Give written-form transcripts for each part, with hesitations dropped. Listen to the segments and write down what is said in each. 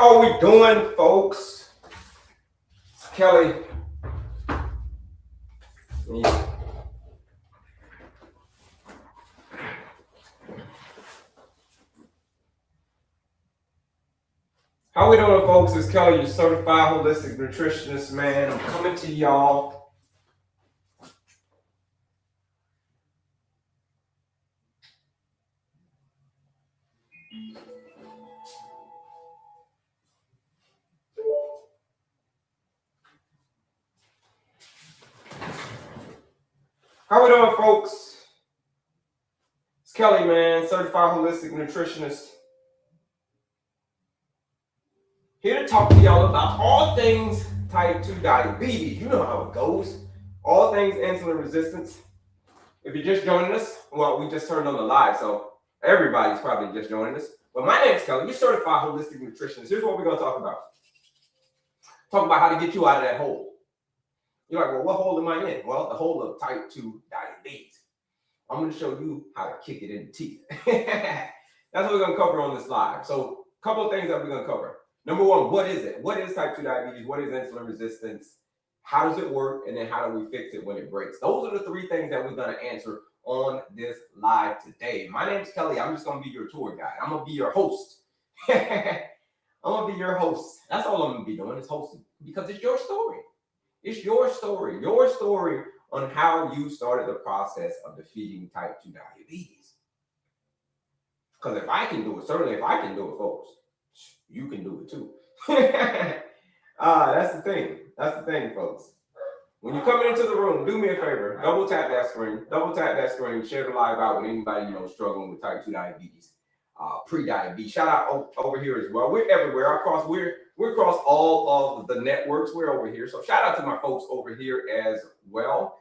How are we doing, folks? It's Kelly. How we doing, folks? It's Kelly, your certified holistic nutritionist, man. I'm coming to y'all. How we doing, folks? It's Kelly, man, certified holistic nutritionist. Here to talk to y'all about all things type 2 diabetes. You know how it goes. All things insulin resistance. If you're just joining us, well, we just turned on the live, so everybody's probably just joining us. But my name's Kelly, your certified holistic nutritionist. Here's what we're going to talk about. Talk about how to get you out of that hole. You're like, well, what hole am I in? Well, the hole of type 2 diabetes. I'm going to show you how to kick it in the teeth. That's what we're going to cover on this live. So a couple of things that we're going to cover. Number one, what is it? What is type 2 diabetes? What is insulin resistance? How does it work? And then how do we fix it when it breaks? Those are the three things that we're going to answer on this live today. My name's Kelly. I'm just going to be your tour guide. I'm going to be your host. I'm going to be your host. That's all I'm going to be doing is hosting because it's your story. It's your story on how you started the process of defeating type 2 diabetes. Because if I can do it, certainly if I can do it, folks, you can do it too. That's the thing. That's the thing, folks. When you're coming into the room, do me a favor. Double tap that screen. Share the live out with anybody you know struggling with type 2 diabetes, pre-diabetes. Shout out over here as well. We're everywhere. We're across all of the networks. We're over here. So shout out to my folks over here as well.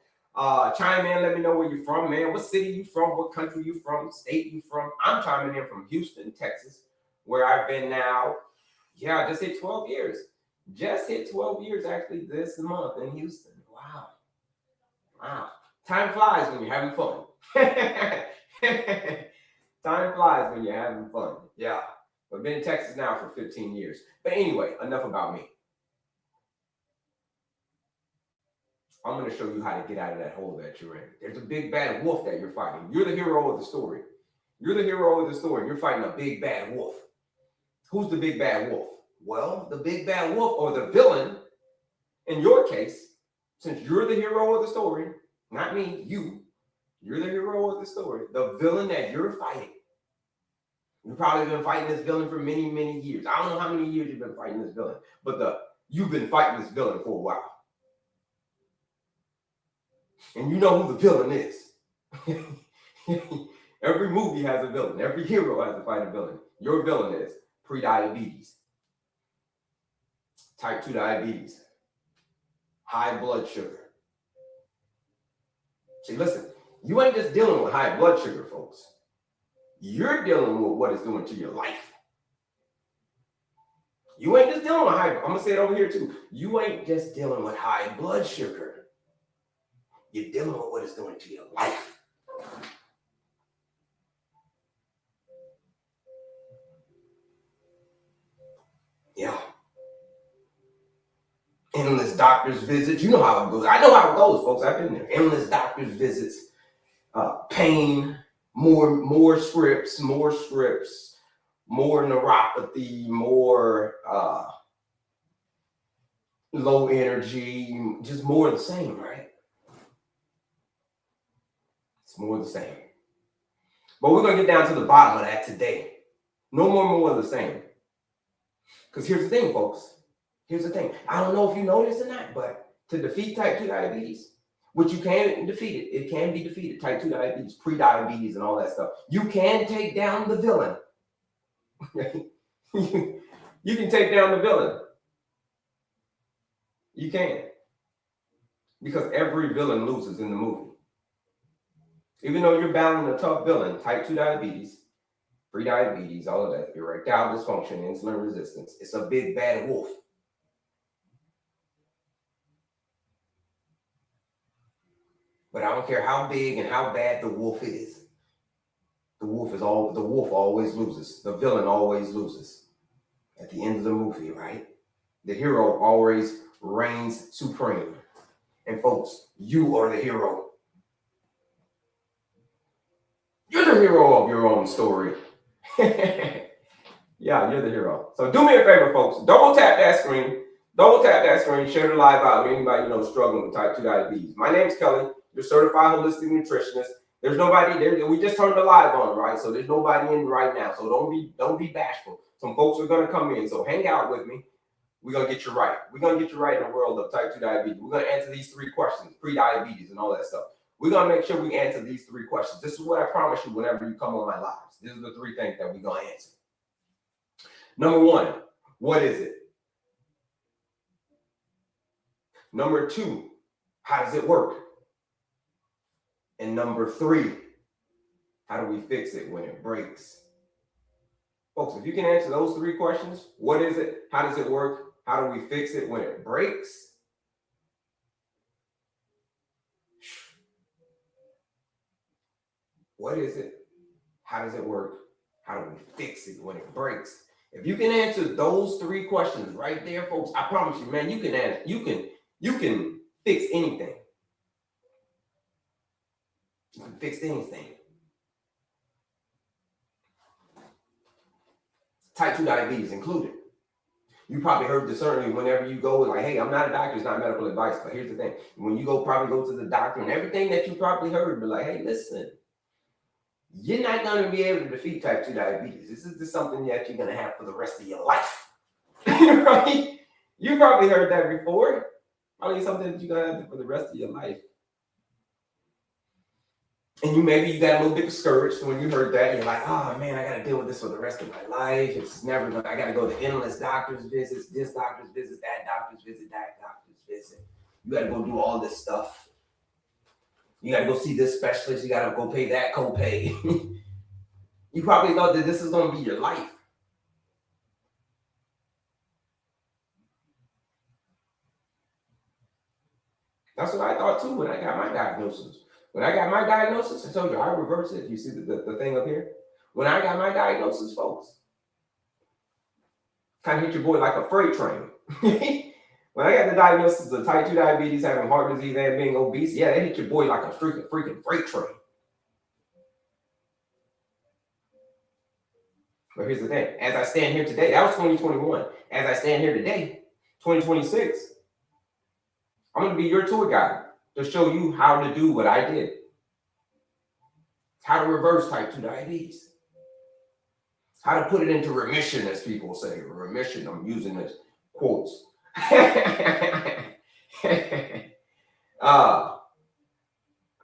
Chime in. Let me know where you're from, man. What city you from? What country you from? State you from? I'm chiming in from Houston, Texas, where I've been now. Yeah, just hit 12 years. Just hit 12 years actually this month in Houston. Wow. Time flies when you're having fun. Time flies when you're having fun. Yeah. I've been in Texas now for 15 years. But anyway, enough about me. I'm going to show you how to get out of that hole that you're in. There's a big bad wolf that you're fighting. You're the hero of the story. You're fighting a big bad wolf. Who's the big bad wolf? Well, the big bad wolf or the villain, in your case, since you're the hero of the story, not me, you're the hero of the story, the villain that you're fighting. You've probably been fighting this villain for many, many years. I don't know how many years you've been fighting this villain, but you've been fighting this villain for a while. And you know who the villain is. Every movie has a villain. Every hero has to fight a villain. Your villain is pre-diabetes, type 2 diabetes, high blood sugar. See, listen, you ain't just dealing with high blood sugar, folks. You're dealing with what it's doing to your life. You ain't just dealing with I'm going to say it over here too. You ain't just dealing with high blood sugar. You're dealing with what it's doing to your life. Yeah. Endless doctor's visits. You know how it goes. I know how it goes, folks. I've been there. Endless doctor's visits. Pain. More scripts. More neuropathy. More low energy. Just more of the same, right? It's more of the same. But we're going to get down to the bottom of that today. No more of the same. Because here's the thing, folks. Here's the thing. I don't know if you know this or not, but to defeat type 2 diabetes, which you can defeat it can be defeated, type 2 diabetes, pre-diabetes, and all that stuff. You can take down the villain. You can take down the villain. You can. Because every villain loses in the movie. Even though you're battling a tough villain, type 2 diabetes, pre-diabetes, all of that, erectile dysfunction, insulin resistance, it's a big bad wolf. But I don't care how big and how bad the wolf is. The wolf always loses. The villain always loses. At the end of the movie, right? The hero always reigns supreme. And folks, you are the hero. You're the hero of your own story. Yeah, you're the hero. So do me a favor, folks. Double tap that screen. Double tap that screen. Share the live out with anybody you know struggling with type 2 diabetes. My name's Kelly. You're certified holistic nutritionist. There's nobody there. We just turned the live on, right? So there's nobody in right now. So don't be bashful. Some folks are gonna come in. So hang out with me. We're gonna get you right. We're gonna get you right in the world of type 2 diabetes. We're gonna answer these 3 questions, pre-diabetes and all that stuff. We're gonna make sure we answer these 3 questions. This is what I promise you whenever you come on my lives. These are the 3 things that we're gonna answer. Number 1, what is it? Number 2, how does it work? And number 3, how do we fix it when it breaks? Folks, if you can answer those 3 questions, what is it? How does it work? How do we fix it when it breaks? What is it? How does it work? How do we fix it when it breaks? If you can answer those 3 questions right there, folks, I promise you, man, you can answer. You can fix anything. You can fix anything. Type 2 diabetes included. You probably heard this certainly whenever you go, like, hey, I'm not a doctor, it's not medical advice. But here's the thing. When you probably go to the doctor and everything that you probably heard, be like, hey, listen, you're not going to be able to defeat type 2 diabetes. This is just something that you're going to have for the rest of your life. Right? You probably heard that before. Probably something that you're going to have for the rest of your life. And maybe you got a little bit discouraged when you heard that. You're like, oh man, I got to deal with this for the rest of my life. It's never going to, I got to go to endless doctor's visits, this doctor's visit, that doctor's visit, that doctor's visit. You got to go do all this stuff. You got to go see this specialist. You got to go pay that copay. You probably thought that this is going to be your life. That's what I thought too when I got my diagnosis. When I got my diagnosis, I told you I reversed it. You see the thing up here? When I got my diagnosis, folks, kind of hit your boy like a freight train. When I got the diagnosis of type 2 diabetes, having heart disease, and being obese, yeah, they hit your boy like a freaking freight train. But here's the thing. As I stand here today, that was 2021. As I stand here today, 2026, I'm going to be your tour guide to show you how to do what I did. How to reverse type 2 diabetes. How to put it into remission, as people say. Remission, I'm using this quotes. I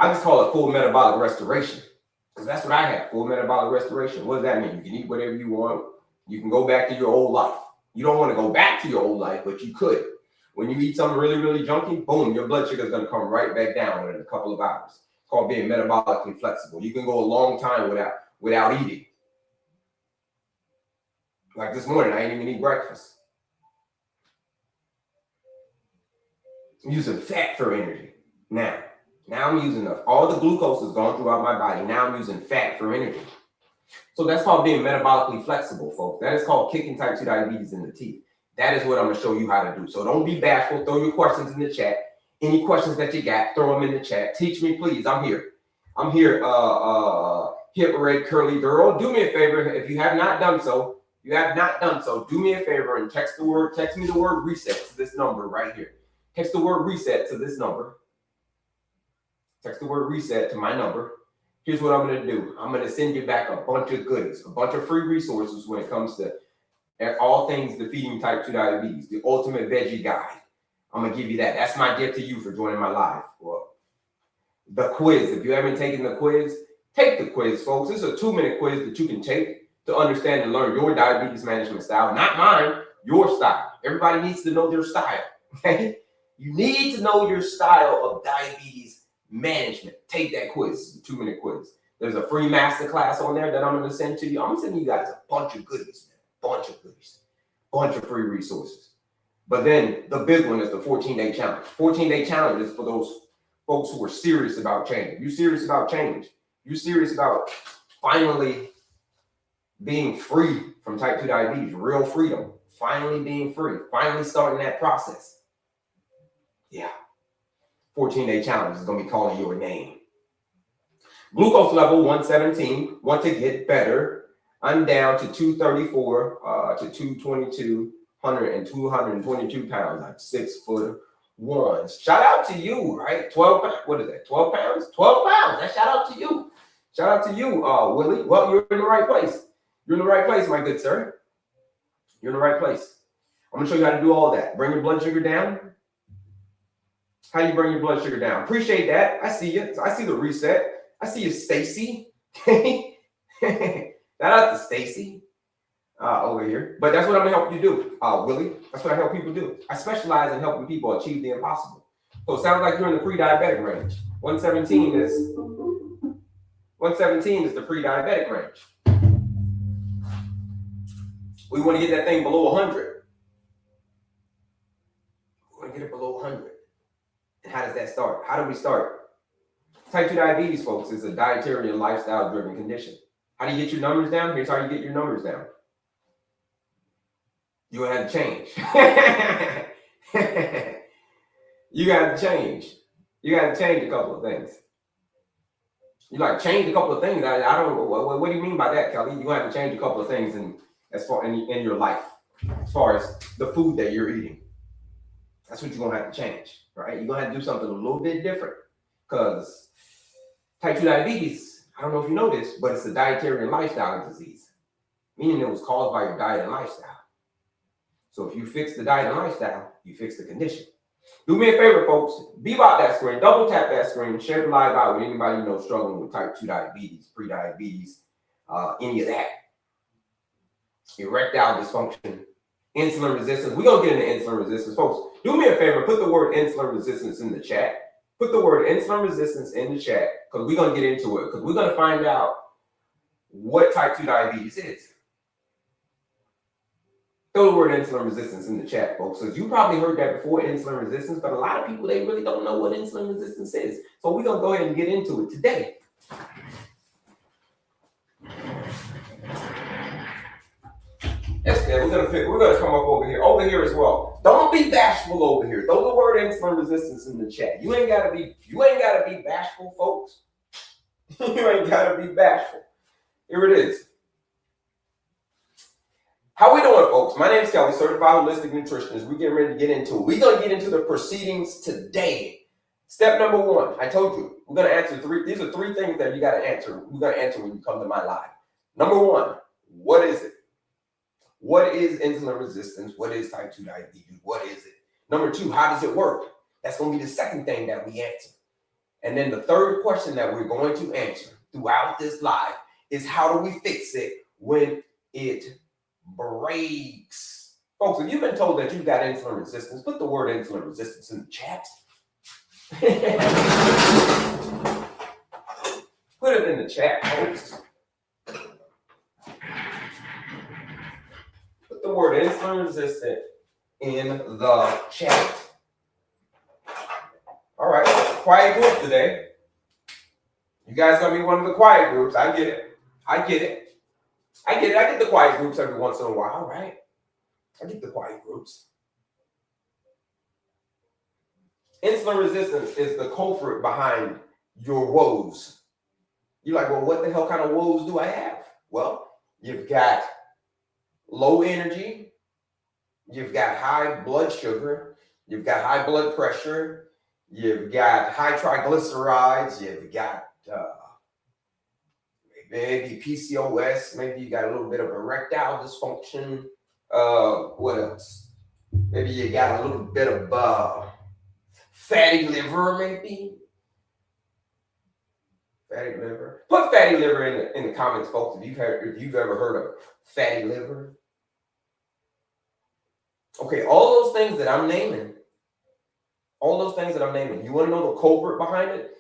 just call it full metabolic restoration. Because that's what I have, full metabolic restoration. What does that mean? You can eat whatever you want. You can go back to your old life. You don't want to go back to your old life, but you could. When you eat something really, really junky, boom, your blood sugar is going to come right back down in a couple of hours. It's called being metabolically flexible. You can go a long time without eating. Like this morning, I didn't even eat breakfast. I'm using fat for energy. Now I'm using all the glucose has gone throughout my body. Now I'm using fat for energy. So that's called being metabolically flexible, folks. That is called kicking type 2 diabetes in the teeth. That is what I'm going to show you how to do. So don't be bashful. Throw your questions in the chat. Any questions that you got, throw them in the chat. Teach me, please. I'm here. Hip red curly girl. Do me a favor. If you have not done so, do me a favor and text me the word reset to this number right here. Text the word reset to this number. Text the word reset to my number. Here's what I'm going to do. I'm going to send you back a bunch of goodies, a bunch of free resources when it comes to all things defeating type 2 diabetes, the ultimate veggie guide. I'm going to give you that. That's my gift to you for joining my live. Well, the quiz. If you haven't taken the quiz, take the quiz, folks. It's a 2-minute quiz that you can take to understand and learn your diabetes management style. Not mine, your style. Everybody needs to know their style. Okay? You need to know your style of diabetes management. Take that quiz. It's a 2-minute quiz. There's a free masterclass on there that I'm going to send to you. I'm going to send you guys a bunch of goodies. Bunch of free resources. But then the big one is the 14-day challenge. 14-day challenge is for those folks who are serious about change. You serious about change. You serious about finally being free from type 2 diabetes, real freedom, finally being free, finally starting that process. Yeah. 14-day challenge is going to be calling your name. Glucose level 117. Want to get better. I'm down to 234 to 222, 100 and 222 pounds, like 6'1". Shout out to you, right? 12 pounds. What is that? 12 pounds? 12 pounds. That shout out to you. Shout out to you, Willie. Well, you're in the right place. You're in the right place, my good sir. You're in the right place. I'm going to show you how to do all that. Bring your blood sugar down. How do you bring your blood sugar down? Appreciate that. I see you. I see the reset. I see you, Stacy. Shout out to Stacy over here. But that's what I'm going to help you do, Willie. That's what I help people do. I specialize in helping people achieve the impossible. So it sounds like you're in the pre-diabetic range. 117 is the pre-diabetic range. We want to get that thing below 100. We want to get it below 100. And how does that start? How do we start? Type 2 diabetes, folks, is a dietary and lifestyle-driven condition. How do you get your numbers down? Here's how you get your numbers down. You gonna have to change. You got to change. You got to change a couple of things. You like change a couple of things. I don't know. What do you mean by that, Kelly? You have to change a couple of things in your life, as far as the food that you're eating. That's what you're gonna have to change, right? You're gonna have to do something a little bit different, because type 2 diabetes, I don't know if you know this, but it's a dietary and lifestyle disease, meaning it was caused by your diet and lifestyle. So if you fix the diet and lifestyle, you fix the condition. Do me a favor, folks. Beep out that screen, double tap that screen, share the live out with anybody you know struggling with type 2 diabetes, pre-diabetes, any of that. Erectile dysfunction, insulin resistance. We're going to get into insulin resistance. Folks, do me a favor, put the word insulin resistance in the chat. Put the word insulin resistance in the chat, because we're going to get into it, because we're going to find out what type 2 diabetes is. Throw the word insulin resistance in the chat, folks, because you probably heard that before, insulin resistance, but a lot of people, they really don't know what insulin resistance is. So we're going to go ahead and get into it today. That's good. We're gonna come up over here as well. Don't be bashful over here. Throw the word insulin resistance in the chat. You ain't gotta be bashful, folks. You ain't gotta be bashful. Here it is. How we doing, folks? My name is Kelly, certified holistic nutritionist. We're getting ready to get into it. We're gonna get into the proceedings today. Step number 1. I told you we're gonna answer 3. These are 3 things that you gotta answer. We're gonna answer when you come to my live. Number 1, what is it? What is insulin resistance? What is type 2 diabetes? What is it? Number 2, how does it work? That's going to be the second thing that we answer. And then the third question that we're going to answer throughout this live is, how do we fix it when it breaks? Folks, if you've been told that you've got insulin resistance, put the word insulin resistance in the chat. Put it in the chat, folks. The word insulin resistant in the chat. All right, quiet group today. You guys gonna be one of the quiet groups. I get it. I get the quiet groups every once in a while, right? I get the quiet groups. Insulin resistance is the culprit behind your woes. You're like, well, what the hell kind of woes do I have? Well, you've got low energy, you've got high blood sugar, you've got high blood pressure, you've got high triglycerides, you've got maybe PCOS, maybe you got a little bit of erectile dysfunction. What else? Maybe you got a little bit of fatty liver, maybe. Fatty liver. Put fatty liver in the comments, folks, if you've ever heard of fatty liver. Okay, all those things that I'm naming, you want to know the culprit behind it?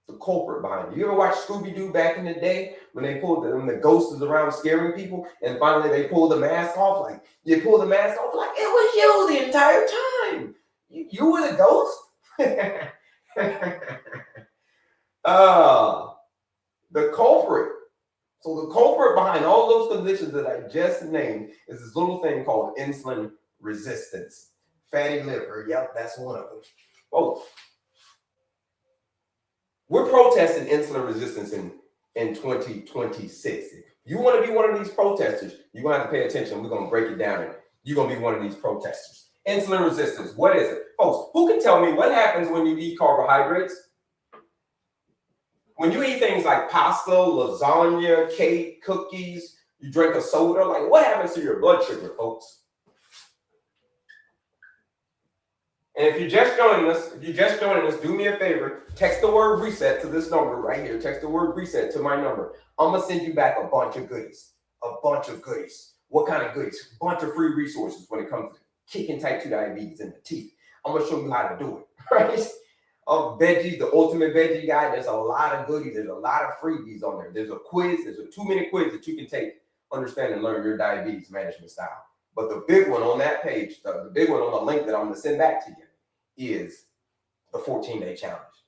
The culprit behind it. You ever watch Scooby-Doo back in the day when they pulled when the ghost is around scaring people, and finally they pull the mask off? Like, you pull the mask off, like, it was you the entire time. You were the ghost? The culprit. So the culprit secret behind all those conditions that I just named is this little thing called insulin resistance. Fatty liver, yep, that's one of them. Oh, we're protesting insulin resistance in 2026. If you want to be one of these protesters, you're going to have to pay attention. We're going to break it down, and you're going to be one of these protesters. Insulin resistance, what is it? Folks, who can tell me what happens when you eat carbohydrates? When you eat things like pasta, lasagna, cake, cookies, you drink a soda, like what happens to your blood sugar, folks? And if you're just joining us, do me a favor, text the word reset to this number right here. Text the word reset to my number. I'm going to send you back a bunch of goodies. A bunch of goodies. What kind of goodies? A bunch of free resources when it comes to kicking type 2 diabetes in the teeth. I'm going to show you how to do it, right? Veggies, the ultimate veggie guide. There's a lot of goodies. There's a lot of freebies on there. There's a quiz. There's a 2-minute quiz that you can take, understand, and learn your diabetes management style. But the big one on that page, the big one on the link that I'm going to send back to you is the 14-day challenge.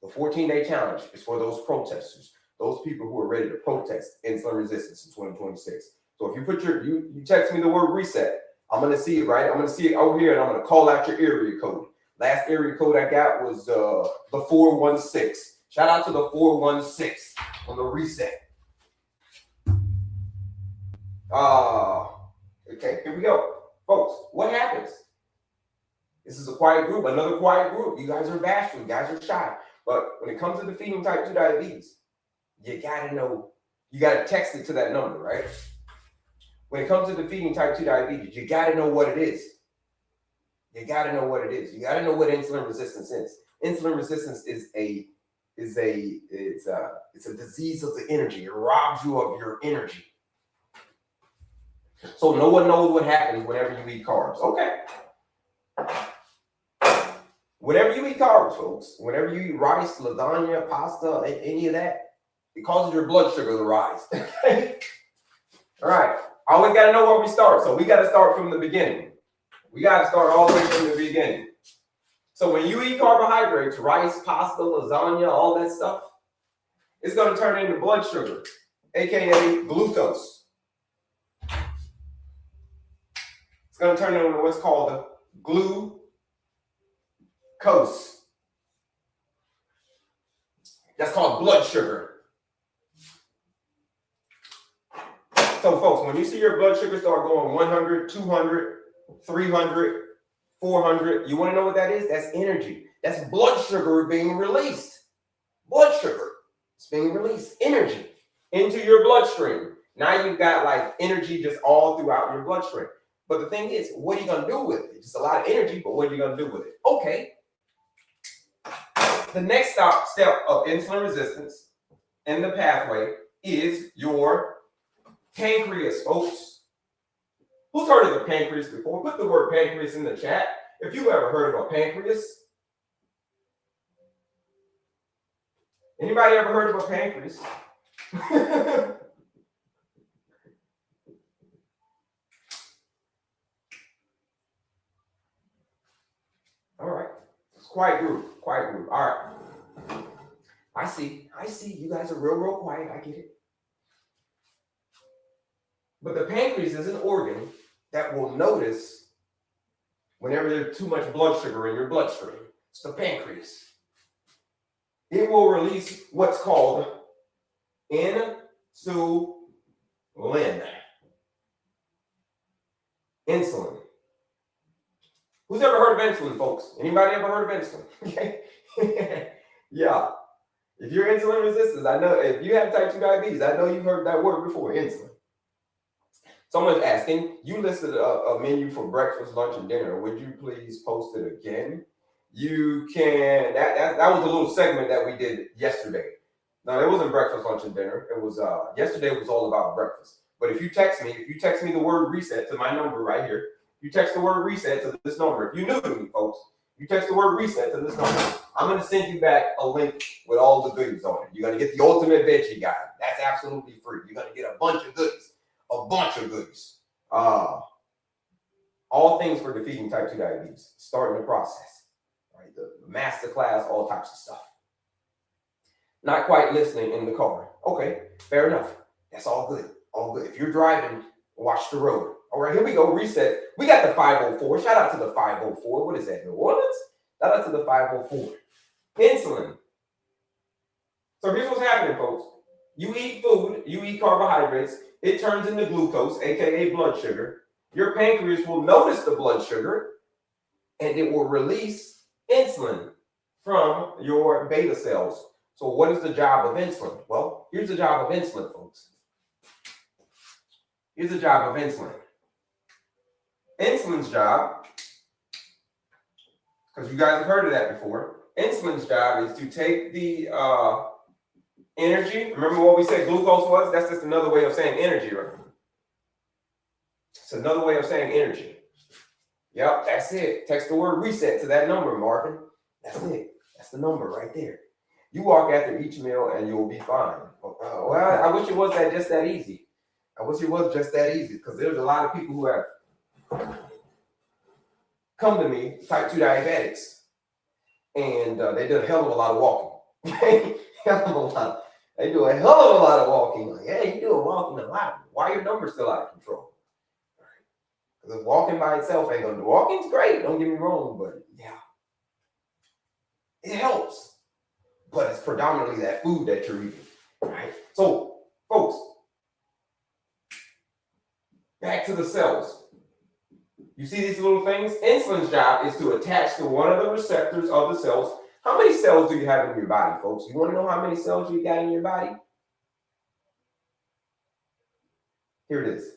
The 14-day challenge is for those protesters, those people who are ready to protest insulin resistance in 2026. So if you put you text me the word reset, I'm going to see it, right? I'm going to see it over here, and I'm going to call out your area code. Last area code I got was the 416. Shout out to the 416 on the reset. Okay, here we go. Folks, what happens? This is a quiet group, another quiet group. You guys are bashful, you guys are shy. But when it comes to defeating type 2 diabetes, you gotta know, you gotta text it to that number, right? When it comes to defeating type 2 diabetes, you gotta know what it is. You gotta know what it is. You gotta know what insulin resistance is. Insulin resistance is a disease of the energy. It robs you of your energy. So no one knows what happens whenever you eat carbs. Okay. Whenever you eat carbs, folks, whenever you eat rice, lasagna, pasta, any of that, it causes your blood sugar to rise. All right. I always got to know where we start. So we got to start from the beginning. We got to start all the way from the beginning. So when you eat carbohydrates, rice, pasta, lasagna, all that stuff, it's going to turn into blood sugar, aka glucose. It's going to turn into what's called the glucose. That's called blood sugar. So folks, when you see your blood sugar start going 100, 200, 300, 400, you want to know what that is? That's energy. That's blood sugar being released. Blood sugar is being released. Energy into your bloodstream. Now you've got like energy just all throughout your bloodstream. But the thing is, what are you going to do with it? Just a lot of energy, but what are you going to do with it? Okay. The next step of insulin resistance in the pathway is your pancreas, folks. Who's heard of the pancreas before? Put the word pancreas in the chat if you ever heard of a pancreas. Anybody ever heard of a pancreas? All right. It's quiet group. Quiet group. All right. I see. You guys are real quiet. I get it. But the pancreas is an organ that will notice whenever there's too much blood sugar in your bloodstream. It's the pancreas. It will release what's called insulin. Insulin. Who's ever heard of insulin, folks? Anybody ever heard of insulin? Okay. Yeah. If you're insulin resistant, I know if you have type 2 diabetes, I know you've heard that word before, insulin. Someone's asking, you listed a menu for breakfast, lunch, and dinner. Would you please post it again? You can, that was a little segment that we did yesterday. No, it wasn't breakfast, lunch, and dinner. It was, yesterday was all about breakfast. But if you text me the word reset to my number right here, you text the word reset to this number. If you're new to me, folks, you text the word reset to this number. I'm going to send you back a link with all the goodies on it. You're going to get the ultimate veggie guide. That's absolutely free. You're going to get a bunch of goodies. A bunch of goodies. All things for defeating type 2 diabetes. Starting the process. Right? The master class, all types of stuff. Not quite listening in the car. Okay, fair enough. That's all good. All good. If you're driving, watch the road. All right, here we go. Reset. We got the 504. Shout out to the 504. What is that, New Orleans? Shout out to the 504. Insulin. So here's what's happening, folks. You eat food, you eat carbohydrates, it turns into glucose, aka blood sugar. Your pancreas will notice the blood sugar, and it will release insulin from your beta cells. So what is the job of insulin? Well, here's the job of insulin, folks. Here's the job of insulin. Insulin's job, because you guys have heard of that before, insulin's job is to take the energy. Remember what we said glucose was? That's just another way of saying energy, right? It's another way of saying energy. Yep, that's it. Text the word reset to that number, Marvin. That's it. That's the number right there. You walk after each meal and you'll be fine. Well, I wish it was just that easy. I wish it was just that easy, because there's a lot of people who have come to me, type 2 diabetics, and they did a hell of a lot of walking. They do a hell of a lot of walking. Like, hey, you do walking a lot. Why are your numbers still out of control? Because walking by itself ain't gonna do. Walking's great, don't get me wrong, but yeah, it helps. But it's predominantly that food that you're eating, right? So, folks, back to the cells. You see these little things? Insulin's job is to attach to one of the receptors of the cells. How many cells do you have in your body, folks? You want to know how many cells you got in your body? Here it is.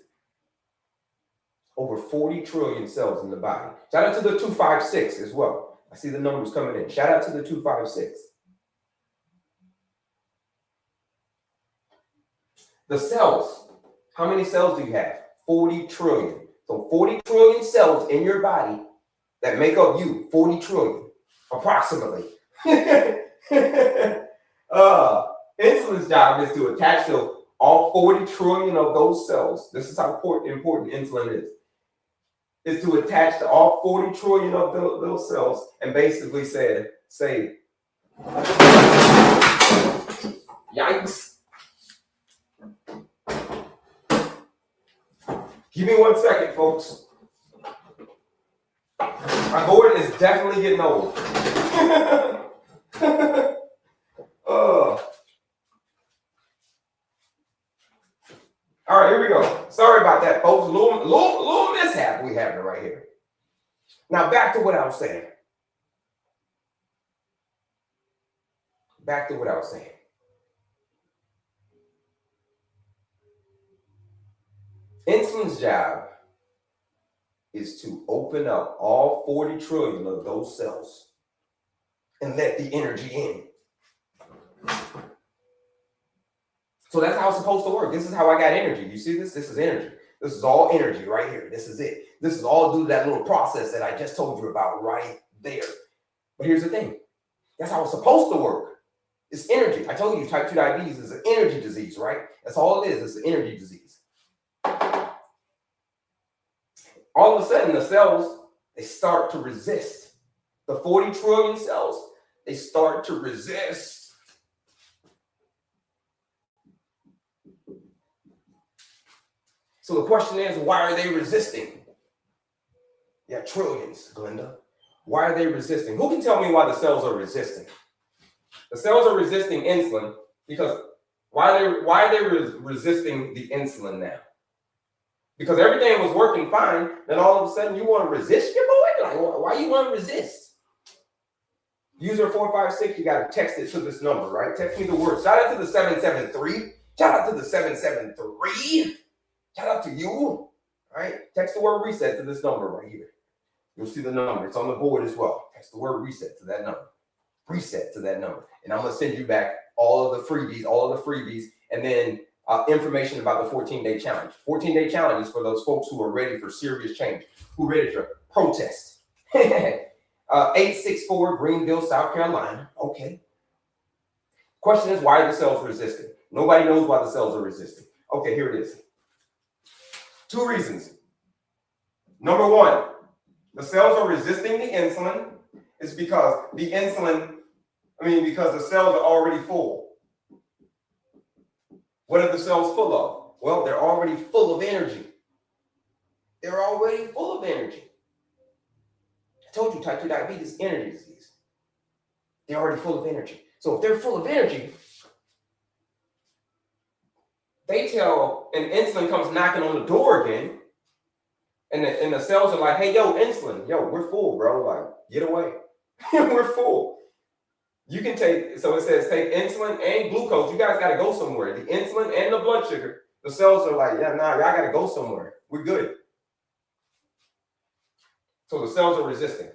Over 40 trillion cells in the body. Shout out to the 256 as well. I see the numbers coming in. Shout out to the 256. The cells. How many cells do you have? 40 trillion. So 40 trillion cells in your body that make up you. 40 trillion, approximately. Insulin's job is to attach to all 40 trillion of those cells. This is how important insulin is to attach to all 40 trillion of those cells and basically say, yikes. Give me 1 second, folks. My board is definitely getting old. All right, here we go. Sorry about that, folks. Little mishap we having right here. Now back to what I was saying. Insulin's job is to open up all 40 trillion of those cells and let the energy in. So that's how it's supposed to work. This is how I got energy. You see this? This is energy. This is all energy right here. This is it. This is all due to that little process that I just told you about right there. But here's the thing. That's how it's supposed to work. It's energy. I told you type 2 diabetes is an energy disease, right? That's all it is. It's an energy disease. All of a sudden, the cells, they start to resist. The 40 trillion cells, they start to resist. So the question is, why are they resisting? Yeah, trillions, Glenda. Why are they resisting? Who can tell me why the cells are resisting? The cells are resisting insulin because why are they resisting the insulin now? Because everything was working fine, then all of a sudden you want to resist your boy? Like, why you want to resist? User 456, you got to text it to this number, right? Text me the word. Shout out to the 773. Shout out to the 773. Shout out to you. All right? Text the word reset to this number right here. You'll see the number. It's on the board as well. Text the word reset to that number. Reset to that number. And I'm going to send you back all of the freebies, and then information about the 14-day challenge. 14-day challenge is for those folks who are ready for serious change, who are ready to protest. 864 Greenville, South Carolina. Okay. Question is, why are the cells resisting? Nobody knows why the cells are resisting. Okay, here it is. 2 reasons. Number 1, the cells are resisting the insulin. It's because because the cells are already full. What are the cells full of? Well, they're already full of energy. They're already full of energy. I told you type 2 diabetes is energy disease. They're already full of energy. So if they're full of energy, and insulin comes knocking on the door again, and the cells are like, hey, yo, insulin, yo, we're full, bro. Like, get away. We're full. You can take, so it says take insulin and glucose. You guys got to go somewhere. The insulin and the blood sugar. The cells are like, yeah, nah, y'all got to go somewhere. We're good. So the cells are resisting.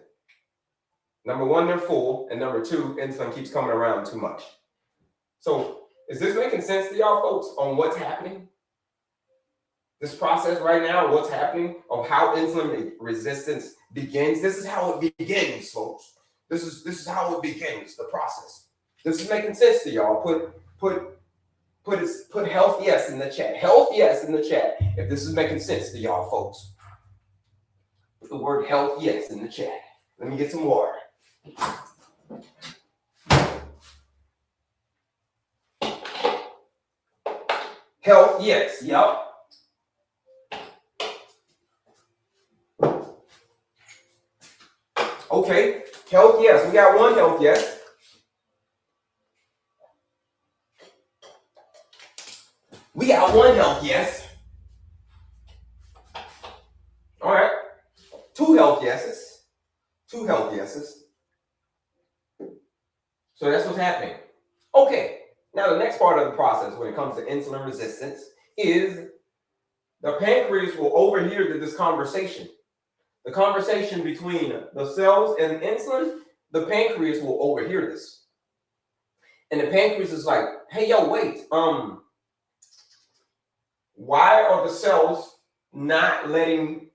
Number one, they're full. And number two, insulin keeps coming around too much. So is this making sense to y'all folks on what's happening? This process right now, what's happening, of how insulin resistance begins. This is how it begins, folks. This is how it begins, the process. This is making sense to y'all. Put health yes in the chat. Health yes in the chat if this is making sense to y'all folks. Put the word health yes in the chat. Let me get some water. Health yes, yep. Okay, health yes. We got one health yes. We got one health yes. All right. Two health yeses. Two health yeses. So that's what's happening. Okay. Now the next part of the process when it comes to insulin resistance is the pancreas will overhear this conversation. The conversation between the cells and insulin, the pancreas will overhear this. And the pancreas is like, hey, yo, wait, why are the cells not letting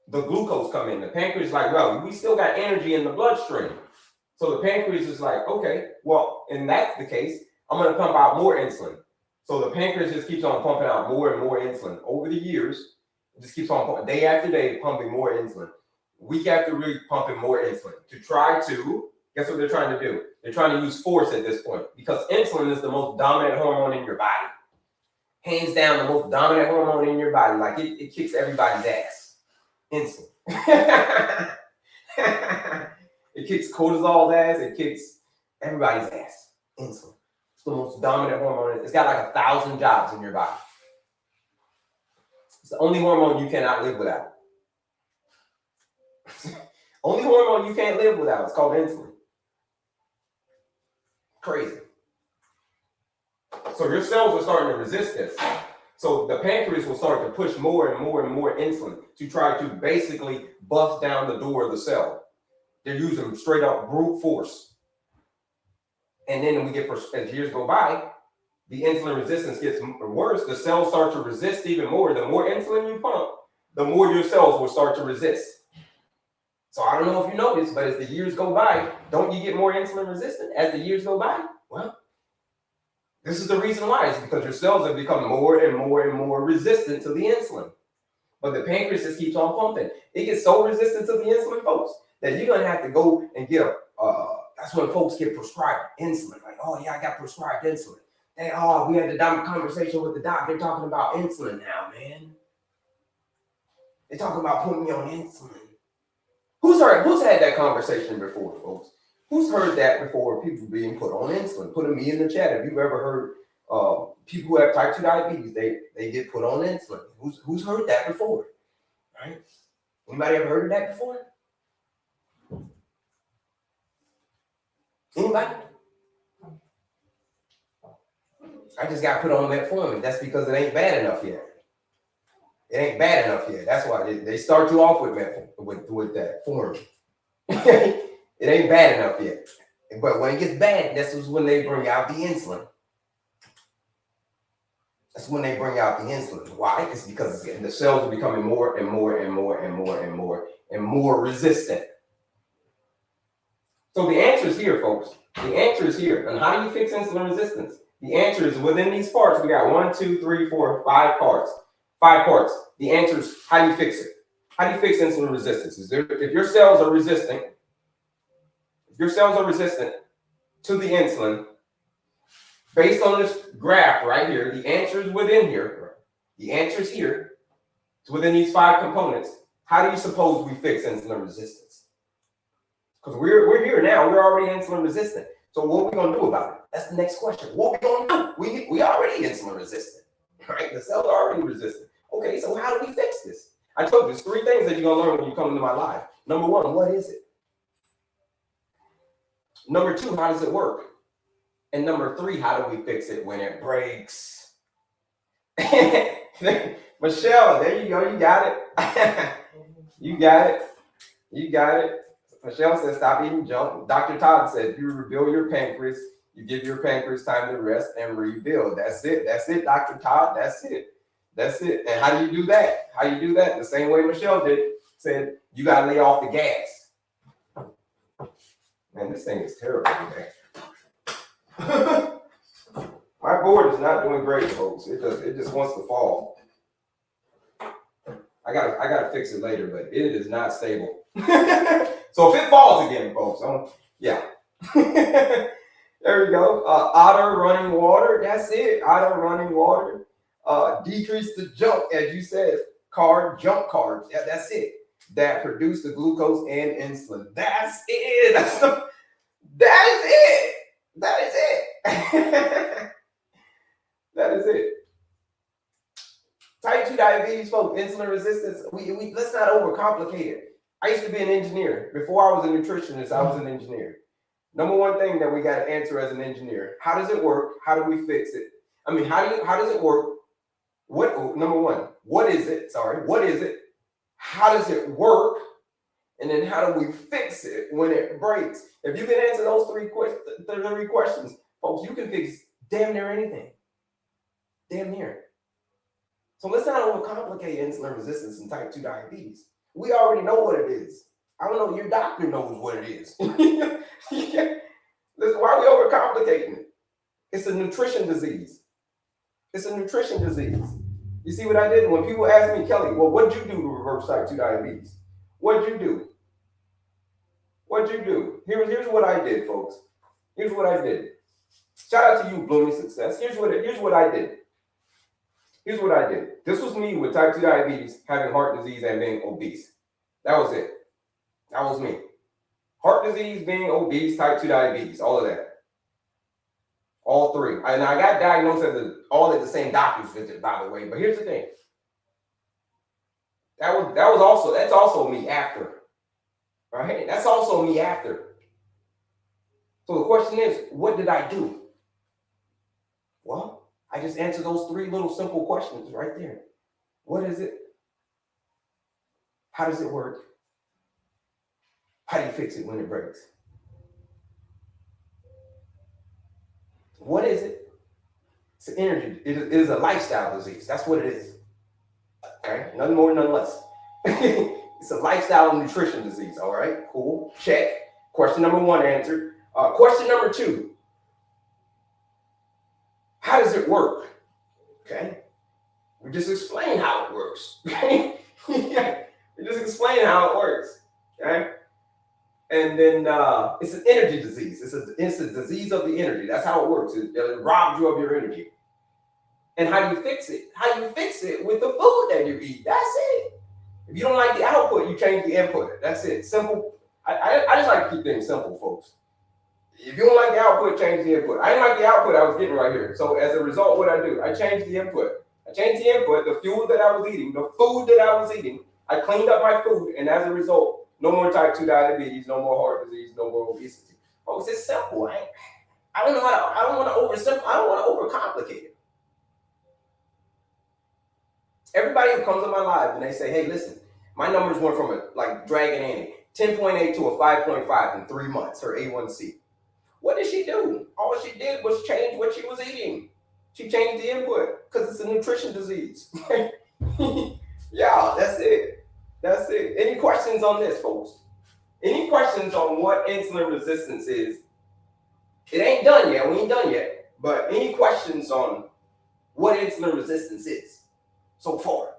the glucose come in? The pancreas is like, well, we still got energy in the bloodstream. So the pancreas is like, okay, well, and that's the case, I'm going to pump out more insulin. So the pancreas just keeps on pumping out more and more insulin. Over the years, it just keeps on pumping, day after day, pumping more insulin. Week after week, pumping more insulin to try to, guess what they're trying to do? They're trying to use force at this point because insulin is the most dominant hormone in your body. Hands down, the most dominant hormone in your body. Like it kicks everybody's ass. Insulin. It kicks cortisol's ass. It kicks everybody's ass. Insulin. It's the most dominant hormone. It's got like 1,000 jobs in your body. It's the only hormone you cannot live without. Only hormone you can't live without. It's called insulin. Crazy. So your cells are starting to resist this. So the pancreas will start to push more and more and more insulin to try to basically bust down the door of the cell. They're using straight up brute force. And then we get, as years go by, the insulin resistance gets worse. The cells start to resist even more. The more insulin you pump, the more your cells will start to resist. So I don't know if you noticed, but as the years go by, don't you get more insulin resistant as the years go by? Well, this is the reason why. It's because your cells have become more and more and more resistant to the insulin. But the pancreas just keeps on pumping. It gets so resistant to the insulin, folks, that you're going to have to go and get that's when folks get prescribed insulin. Like, oh, yeah, I got prescribed insulin. We had a conversation with the doc. They're talking about insulin now, man. They're talking about putting me on insulin. Who's had that conversation before, folks? Who's heard that before? People being put on insulin. Put me in the chat if you've ever heard people who have type 2 diabetes, they get put on insulin. Who's heard that before? Right? Anybody ever heard of that before? Anybody? I just got put on metformin. That's because it ain't bad enough yet. It ain't bad enough yet. That's why they start you off with metformin, with that form. It ain't bad enough yet. But when it gets bad, this is when they bring out the insulin. That's when they bring out the insulin. Why? It's because the cells are becoming more and more and more and more and more and more resistant. So the answer is here, folks. The answer is here. And how do you fix insulin resistance? The answer is within these parts. We got 1, 2, 3, 4, 5 parts. 5 parts. The answer is how do you fix it? How do you fix insulin resistance? If your cells are resistant, to the insulin, based on this graph right here, the answer is within here. The answer is here. It's within these 5 components. How do you suppose we fix insulin resistance? Because we're here now. We're already insulin resistant. So what are we going to do about it? That's the next question. What are we going to do? We already insulin resistant, right? The cells are already resistant. Okay, so how do we fix this? I told you, there's 3 things that you're going to learn when you come into my life. Number 1, what is it? Number 2, how does it work? And number 3, how do we fix it when it breaks? Michelle, there you go. You got it. You got it. You got it. Michelle says, stop eating junk. Dr. Todd said, you rebuild your pancreas. You give your pancreas time to rest and rebuild. That's it. That's it, Dr. Todd. That's it. That's it. And how do you do that? How do you do that? The same way Michelle did. Said, you got to lay off the gas. Man, this thing is terrible today. My board is not doing great, folks. It just wants to fall. I gotta fix it later, but it is not stable. So if it falls again, folks, yeah. There we go. Otter running water. That's it. Otter running water. Decrease the junk, as you said. Junk carbs. Yeah, that's it. That produce the glucose and insulin. That's it. That is it. That is it. That is it. Type 2 diabetes, folks, insulin resistance. We let's not overcomplicate it. I used to be an engineer. Before I was a nutritionist, I was an engineer. Number 1 thing that we got to answer as an engineer: how does it work? How do we fix it? I mean, how does it work? Number 1, what is it? Sorry, what is it? How does it work? And then how do we fix it when it breaks? If you can answer those 3 questions, folks, you can fix damn near anything. Damn near. So let's not overcomplicate insulin resistance and type 2 diabetes. We already know what it is. I don't know, your doctor knows what it is. Listen, why are we overcomplicating it? It's a nutrition disease. It's a nutrition disease. You see what I did? When people ask me, Kelly, well, what'd you do to reverse type 2 diabetes? What'd you do? What'd you do? Here's what I did, folks. Here's what I did. Shout out to you, Blooming Success. Here's what I did. Here's what I did. This was me with type 2 diabetes, having heart disease, and being obese. That was it. That was me. Heart disease, being obese, type 2 diabetes, all of that. All 3. And I got diagnosed all at the same doctor's visit, by the way. But here's the thing. That's also me after. Right? That's also me after. So the question is, what did I do? Well, I just answered those 3 little simple questions right there. What is it? How does it work? How do you fix it when it breaks? What is it? It's an energy. It is a lifestyle disease. That's what it is. Okay? Nothing more, none less. It's a lifestyle and nutrition disease. All right? Cool. Check. Question number 1 answered. Question number 2. How does it work? Okay. We just explain how it works. Okay. We just explain how it works. Okay. And then it's an energy disease. It's a disease of the energy. That's how it works. It robs you of your energy. And how do you fix it? How do you fix it with the food that you eat? That's it. If you don't like the output, you change the input. That's it. Simple. I just like to keep things simple, folks. If you don't like the output, change the input. I didn't like the output I was getting right here. So as a result, what I do? I changed the input. I changed the input, the fuel that I was eating, the food that I was eating. I cleaned up my food, and as a result, no more type 2 diabetes, no more heart disease, no more obesity. Folks, it's simple. I don't want to overcomplicate it. Everybody who comes on my live and they say, hey, listen, my numbers went from like Dragon Annie, 10.8 to a 5.5 in 3 months, her A1C. What did she do? All she did was change what she was eating. She changed the input because it's a nutrition disease. Yeah, that's it. That's it. Any questions on this, folks? Any questions on what insulin resistance is? It ain't done yet. We ain't done yet. But any questions on what insulin resistance is so far?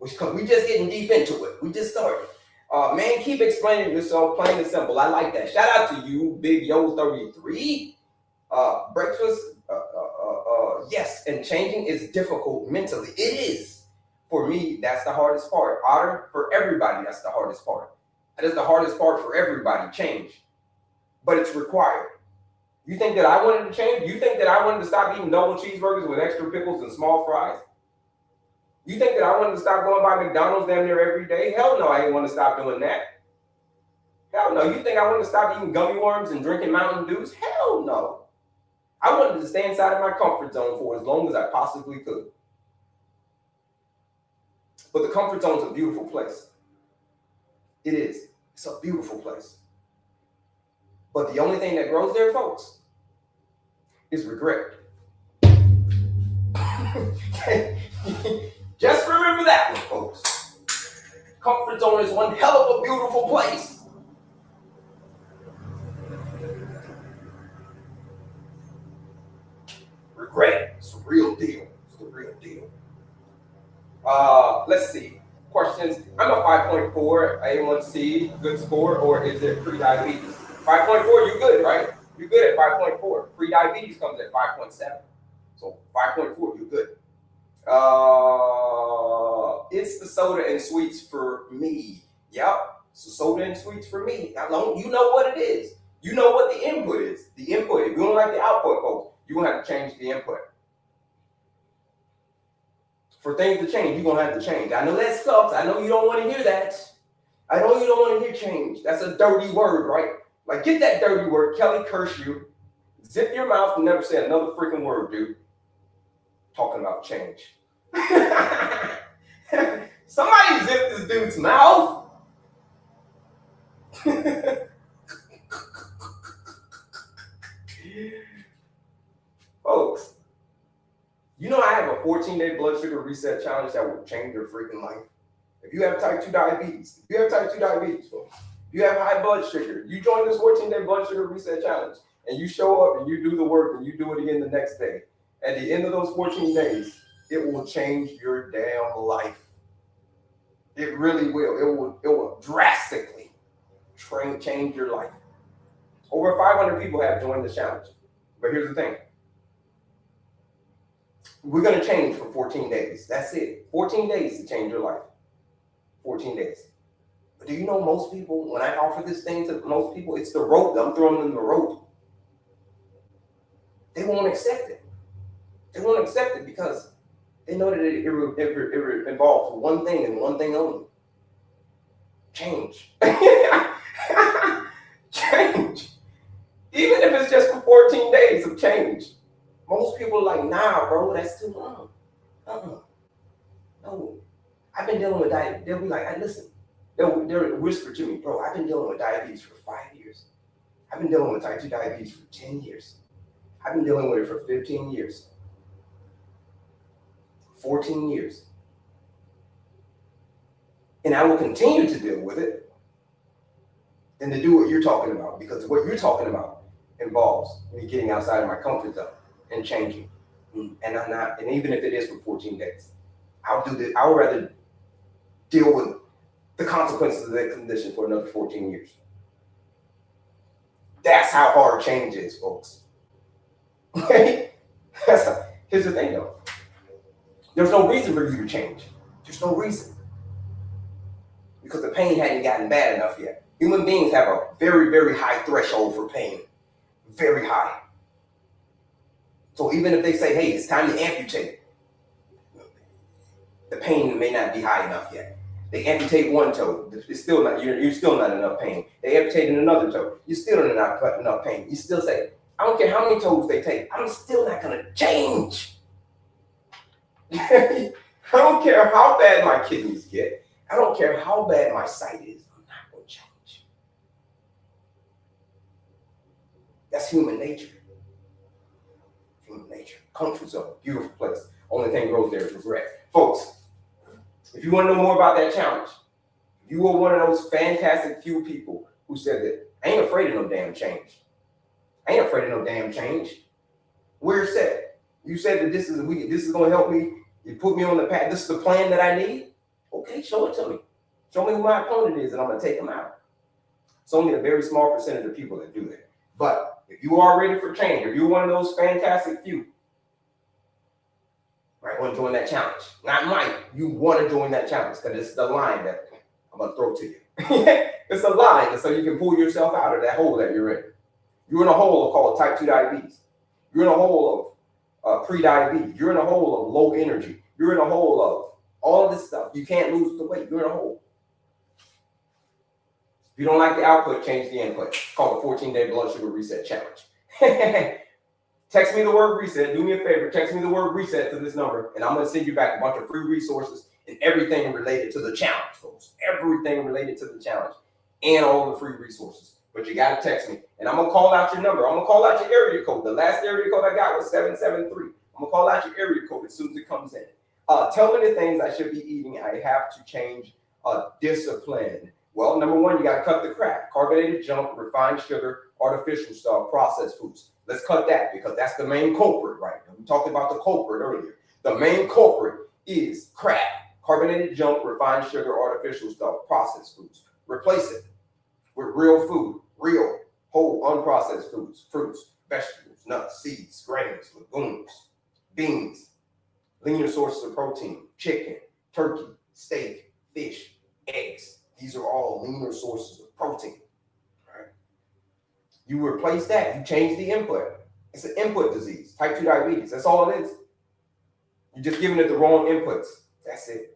Because we just getting deep into it. We just started. Man, keep explaining this so plain and simple. I like that. Shout out to you, Big Yo 33. Breakfast. Yes. Yes, and changing is difficult mentally. It is. For me, that's the hardest part. Otter, for everybody, that's the hardest part. That is the hardest part for everybody, change. But it's required. You think that I wanted to change? You think that I wanted to stop eating double cheeseburgers with extra pickles and small fries? You think that I wanted to stop going by McDonald's damn near every day? Hell no, I didn't want to stop doing that. Hell no. You think I wanted to stop eating gummy worms and drinking Mountain Dews? Hell no. I wanted to stay inside of my comfort zone for as long as I possibly could. But the comfort zone is a beautiful place. It is. It's a beautiful place. But the only thing that grows there, folks, is regret. Just remember that one, folks. Comfort zone is one hell of a beautiful place. Regret. It's a real deal. It's the real deal. Let's see. Questions. I'm a 5.4 A1C, good score, or is it pre-diabetes? 5.4, you good, right? You're good at 5.4. Pre-diabetes comes at 5.7. So 5.4, you're good. It's the soda and sweets for me. Yep. So soda and sweets for me. You know what it is. You know what the input is. The input. If you don't like the output, folks, you're going to have to change the input. For things to change, you're going to have to change. I know that sucks. I know you don't want to hear that. I know you don't want to hear change. That's a dirty word, right? Like, get that dirty word. Kelly curse you. Zip your mouth and never say another freaking word, dude. Talking about change. Somebody zip this dude's mouth. Folks, you know I have a 14-day blood sugar reset challenge that will change your freaking life. If you have type 2 diabetes, folks, if you have high blood sugar, you join this 14-day blood sugar reset challenge and you show up and you do the work and you do it again the next day. At the end of those 14 days, it will change your damn life. It really will. It will drastically change your life. Over 500 people have joined the challenge. But here's the thing. We're going to change for 14 days. That's it. 14 days to change your life. 14 days. But do you know most people, when I offer this thing to most people, it's the rope. I'm throwing them the rope. They won't accept it. They won't accept it because they know that it involves one thing and one thing only. Change. Change. Even if it's just for 14 days of change. Most people are like, nah, bro, that's too long. No. I've been dealing with diabetes. They'll be like, listen. They'll whisper to me, bro, I've been dealing with diabetes for 5 years. I've been dealing with type 2 diabetes for 10 years. I've been dealing with it for 15 years. 14 years. And I will continue to deal with it and to do what you're talking about, because what you're talking about involves me getting outside of my comfort zone and changing. And I'm not, and even if it is for 14 days, I'll do this. I would rather deal with the consequences of that condition for another 14 years. That's how hard change is, folks. Okay? Here's the thing, though. There's no reason for you to change. There's no reason. Because the pain hadn't gotten bad enough yet. Human beings have a very, very high threshold for pain. Very high. So even if they say, hey, it's time to amputate, the pain may not be high enough yet. They amputate one toe, it's still not, you're still not enough pain. They amputate another toe, you're still not enough pain. You still say, I don't care how many toes they take, I'm still not gonna change. I don't care how bad my kidneys get. I don't care how bad my sight is. I'm not gonna change. That's human nature. Human nature. Comfort zone, beautiful place. Only thing grows there is regret. Folks, if you want to know more about that challenge, you were one of those fantastic few people who said that I ain't afraid of no damn change. I ain't afraid of no damn change. Where's that? You said that this is going to help me. You put me on the path. This is the plan that I need. Okay, show it to me. Show me who my opponent is, and I'm going to take them out. It's only a very small percentage of people that do that. But if you are ready for change, if you're one of those fantastic few, want to join that challenge. Not might. You want to join that challenge because it's the line that I'm going to throw to you. It's a line so you can pull yourself out of that hole that you're in. You're in a hole called type 2 diabetes. You're in a hole of pre-diabetes. You're in a hole of low energy. You're in a hole of all of this stuff. You can't lose the weight. You're in a hole. If you don't like the output, change the input. It's called the 14-day blood sugar reset challenge. Text me the word reset. Do me a favor. Text me the word reset to this number, and I'm going to send you back a bunch of free resources and everything related to the challenge, folks. Everything related to the challenge and all the free resources. But you got to text me, and I'm going to call out your number. I'm going to call out your area code. The last area code I got was 773. I'm going to call out your area code as soon as it comes in. Tell me the things I should be eating. I have to change discipline. Well, number one, you got to cut the crap. Carbonated junk, refined sugar, artificial stuff, processed foods. Let's cut that because that's the main culprit, right? We talked about the culprit earlier. The main culprit is crap. Carbonated junk, refined sugar, artificial stuff, processed foods. Replace it with real food, real, whole, unprocessed foods, fruits, vegetables, nuts, seeds, grains, legumes, beans, leaner sources of protein, chicken, turkey, steak, fish, eggs. These are all leaner sources of protein. Right? You replace that. You change the input. It's an input disease, type 2 diabetes. That's all it is. You're just giving it the wrong inputs. That's it.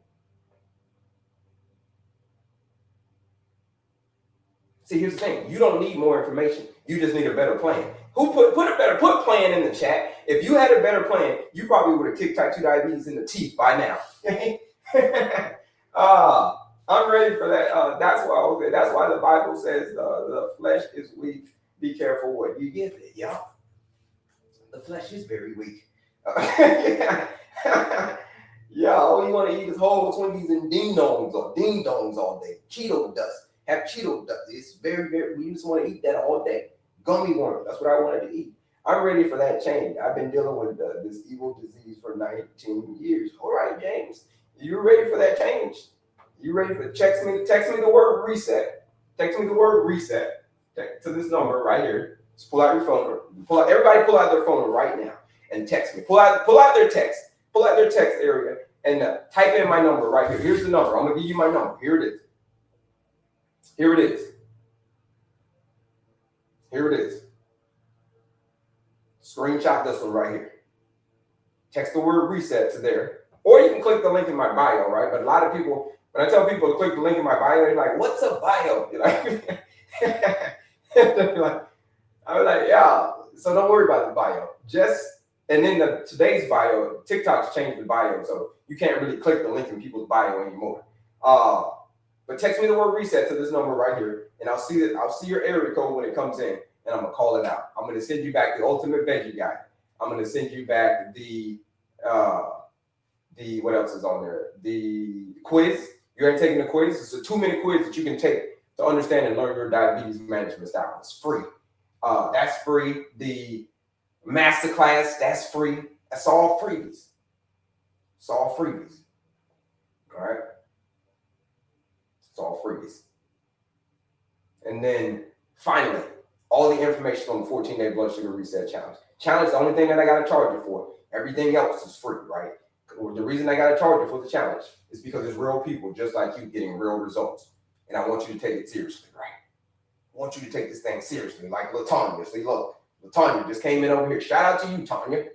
See, here's the thing. You don't need more information. You just need a better plan. Put plan in the chat. If you had a better plan, you probably would have kicked type 2 diabetes in the teeth by now. I'm ready for that. That's why the Bible says the flesh is weak. Be careful what you give it. Yeah, the flesh is very weak. Yeah, all you want to eat is whole Twinkies and ding dongs all day. Cheeto dust. Have Cheeto dust. It's very, very. We just want to eat that all day. Gummy worms. That's what I wanted to eat. I'm ready for that change. I've been dealing with this evil disease for 19 years. All right, James, you ready for that change? You ready for text me the word reset. Text me the word reset to this number right here. Just pull out your phone. Everybody pull out their phone right now and text me. Pull out their text. Pull out their text area and type in my number right here. Here's the number. I'm gonna give you my number. Here it is. Here it is. Here it is. Screenshot this one right here. Text the word reset to there. Or you can click the link in my bio, right? But a lot of people, when I tell people to click the link in my bio, they're like, what's a bio? You're like, I was like, yeah. So don't worry about the bio. And then today's bio, TikTok's changed the bio, so you can't really click the link in people's bio anymore. But text me the word reset to this number right here, and I'll see your area code when it comes in, and I'm gonna call it out. I'm gonna send you back the ultimate veggie guide. I'm gonna send you back the what else is on there? The quiz. You ain't taking the quiz. It's a 2-minute quiz that you can take to understand and learn your diabetes management style. It's free. That's free. The masterclass, that's free. That's all freebies. It's all freebies. All right. It's all freebies. And then finally, all the information on the 14-day blood sugar reset challenge. Challenge is the only thing that I got to charge you for. Everything else is free, right? The reason I got to charge you for the challenge is because there's real people just like you getting real results. And I want you to take it seriously, right? I want you to take this thing seriously, like LaTanya. See, look, LaTanya just came in over here. Shout out to you, Tanya,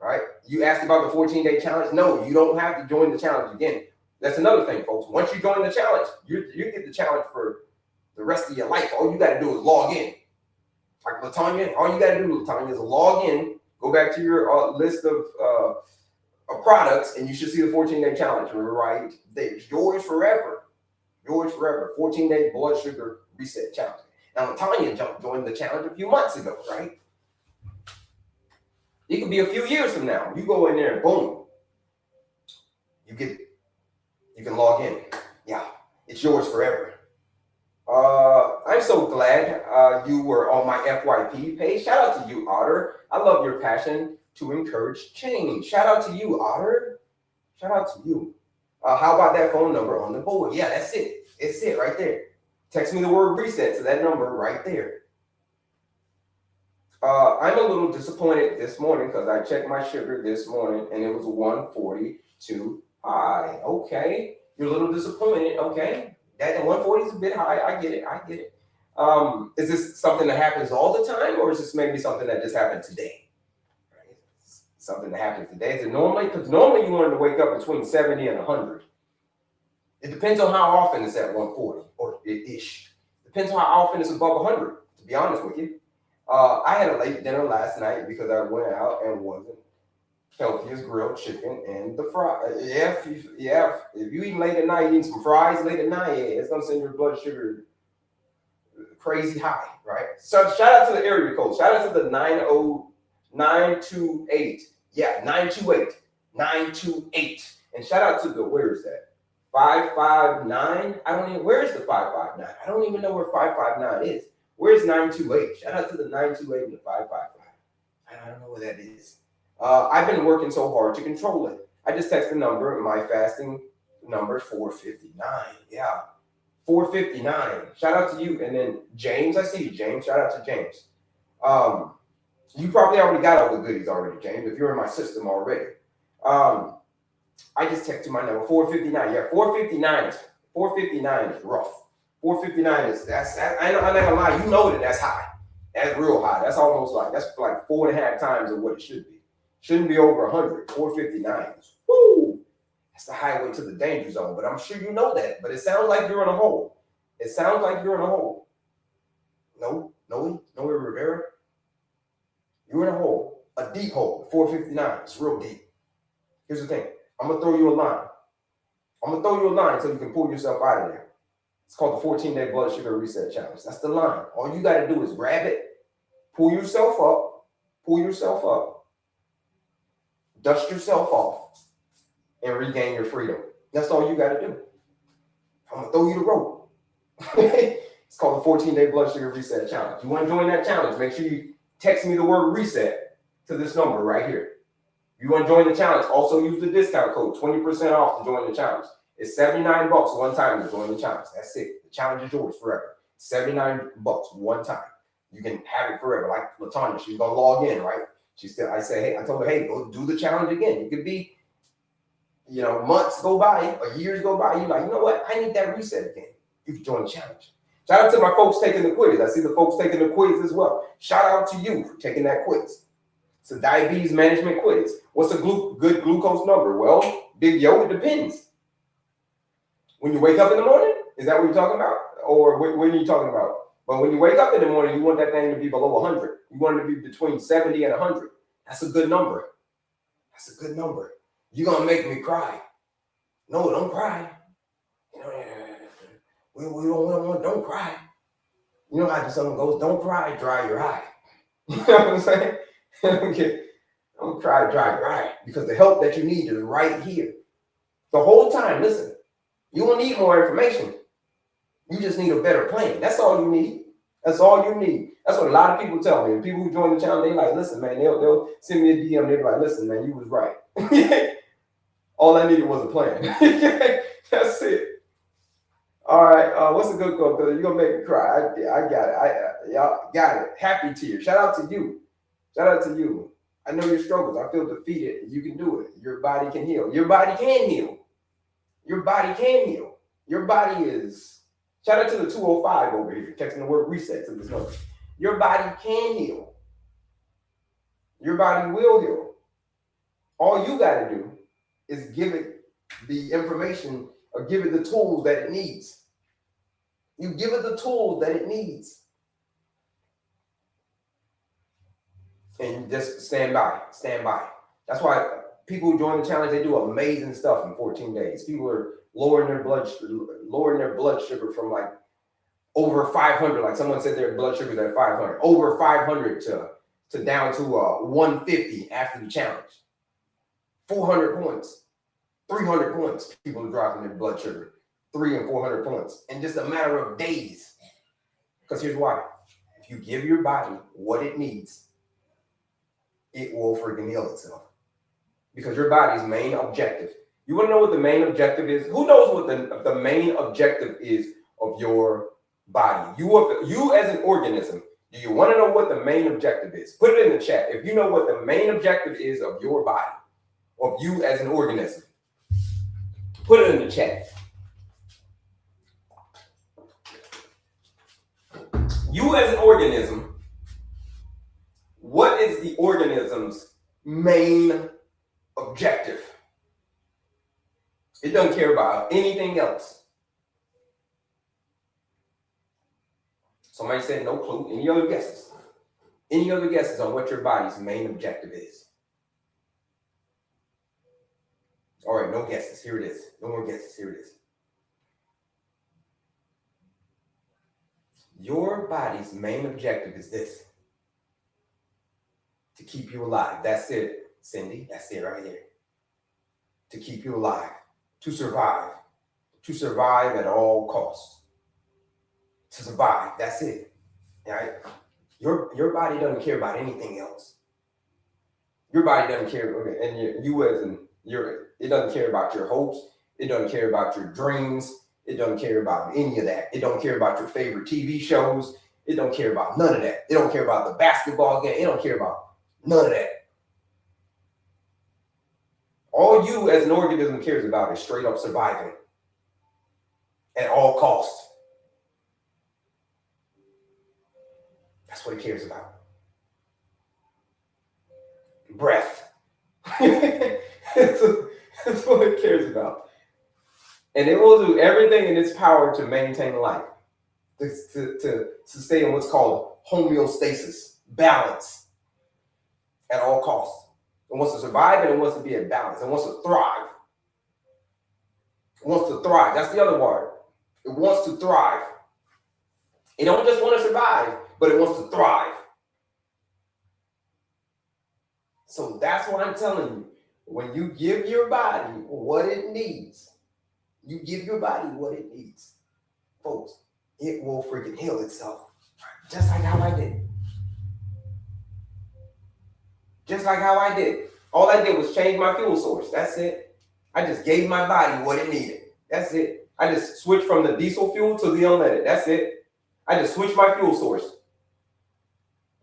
right? You asked about the 14-day challenge. No, you don't have to join the challenge again. That's another thing, folks. Once you join the challenge, you get the challenge for the rest of your life. All you got to do is log in. Like LaTanya, all you got to do, LaTanya, is log in, go back to your list of products, and you should see the 14-day challenge right there. It's yours forever. Yours forever. 14-day blood sugar reset challenge. Now, LaTanya joined the challenge a few months ago, right? It could be a few years from now. You go in there and boom, you get it. You can log in. Yeah, it's yours forever. I'm so glad you were on my FYP page. Shout out to you, Otter. I love your passion to encourage change. Shout out to you, Otter. Shout out to you. How about that phone number on the board? Yeah, that's it. It's it right there. Text me the word reset to that number right there. I'm a little disappointed this morning because I checked my sugar this morning and it was 142 high. Okay, you're a little disappointed. Okay, that 140 is a bit high. I get it. I get it. Is this something that happens all the time, or is this maybe something that just happened today? Right? Something that happened today. Is it normally? Because normally you wanted to wake up between 70 and 100. It depends on how often it's at 140 or ish. Depends on how often it's above 100. To be honest with you. I had a late dinner last night because I went out and wasn't healthy as grilled chicken and the fry. If you eat late at night, eating some fries late at night, it's gonna send your blood sugar crazy high, right? So shout out to the area code. Shout out to the 90928. Yeah, 928. And shout out to the, where is that? 559. I don't even, where is the 559? I don't even know where 559 is. Where's 928? Shout out to the 928 and the 555. I don't know what that is. I've been working so hard to control it. I just text the number, my fasting number 459. Yeah, 459. Shout out to you. And then James, I see you, James. Shout out to James. You probably already got all the goodies already, James, if you're in my system already. I just texted my number 459. Yeah, 459 is rough. 459 is I'm not gonna lie, you know that's high. That's real high. That's almost like 4.5 times of what it should be. Shouldn't be over 100. 459 is whoo. That's the highway to the danger zone. But I'm sure you know that. But it sounds like you're in a hole. It sounds like you're in a hole. No, Rivera. You're in a hole, a deep hole. 459. It's real deep. Here's the thing. I'm gonna throw you a line. So you can pull yourself out of there. It's called the 14-day blood sugar reset challenge. That's the line. All you got to do is grab it, pull yourself up, dust yourself off, and regain your freedom. That's all you got to do. I'm going to throw you the rope. It's called the 14-day blood sugar reset challenge. You want to join that challenge, make sure you text me the word reset to this number right here. You want to join the challenge, also use the discount code, 20% off to join the challenge. It's $79 one time to join the challenge. That's it. The challenge is yours forever. $79 one time. You can have it forever. Like Latanya, she's gonna log in, right? I told her, hey, go do the challenge again. It could be, months go by or years go by. You're like, you know what? I need that reset again. You can join the challenge. Shout out to my folks taking the quiz. I see the folks taking the quiz as well. Shout out to you for taking that quiz. It's a diabetes management quiz. What's a good glucose number? Well, Big Yo, it depends. When you wake up in the morning, is that what you're talking about? Or what are you talking about? But when you wake up in the morning, you want that thing to be below 100. You want it to be between 70 and 100. That's a good number. You're going to make me cry. No, don't cry. We don't cry. You know how the song goes, don't cry, dry your eye. You know what I'm saying? Okay. Don't cry, dry your eye. Because the help that you need is right here. The whole time, listen. You don't need more information. You just need a better plan. That's all you need. That's what a lot of people tell me. And people who join the channel, they like, listen, man, they'll send me a DM. They're like, listen, man, you was right. All I needed was a plan. That's it. All right. What's a good quote? You're going to make me cry. I got it. Y'all got it. Happy tears. Shout out to you. I know your struggles. I feel defeated. You can do it. Your body can heal. Your body is, shout out to the 205 over here, texting the word reset to this number. Your body can heal. Your body will heal. All you got to do is give it the information or give it the tools that it needs. You give it the tools that it needs. And you just stand by. That's why people who join the challenge, they do amazing stuff in 14 days. People are lowering their blood sugar from like over 500. Like someone said their blood sugar is at 500, over 500 to down to 150 after the challenge. 400 points, 300 points. People are dropping their blood sugar, 300 and 400 points in just a matter of days. Because here's why: if you give your body what it needs, it will freaking heal itself. Because your body's main objective. You want to know what the main objective is? Who knows what the main objective is of your body? You as an organism, Do you want to know what the main objective is? Put it in the chat. If you know what the main objective is of your body, of you as an organism, put it in the chat. You as an organism, what is the organism's main objective? It doesn't care about anything else. Somebody said no clue. Any other guesses? Any other guesses on what your body's main objective is? All right, no guesses. Here it is. No more guesses. Here it is. Your body's main objective is this: to keep you alive. That's it, Cindy. That's it right here. To keep you alive, to survive at all costs. To survive. That's it. All right. Your body doesn't care about anything else. Your body doesn't care, and it doesn't care about your hopes. It doesn't care about your dreams. It doesn't care about any of that. It don't care about your favorite TV shows. It don't care about none of that. It don't care about the basketball game. It don't care about none of that. All you as an organism cares about is straight up surviving at all costs. That's what it cares about. Breath. That's what it cares about. And it will do everything in its power to maintain life, to stay in what's called homeostasis, balance at all costs. It wants to survive and it wants to be at balance. It wants to thrive. It wants to thrive. That's the other word. It wants to thrive. It don't just want to survive, but it wants to thrive. So that's what I'm telling you. When you give your body what it needs, you give your body what it needs, folks, it will freaking heal itself. Just like how I did. Just like how I did. All I did was change my fuel source. That's it. I just gave my body what it needed. That's it. I just switched from the diesel fuel to the unleaded. That's it. I just switched my fuel source.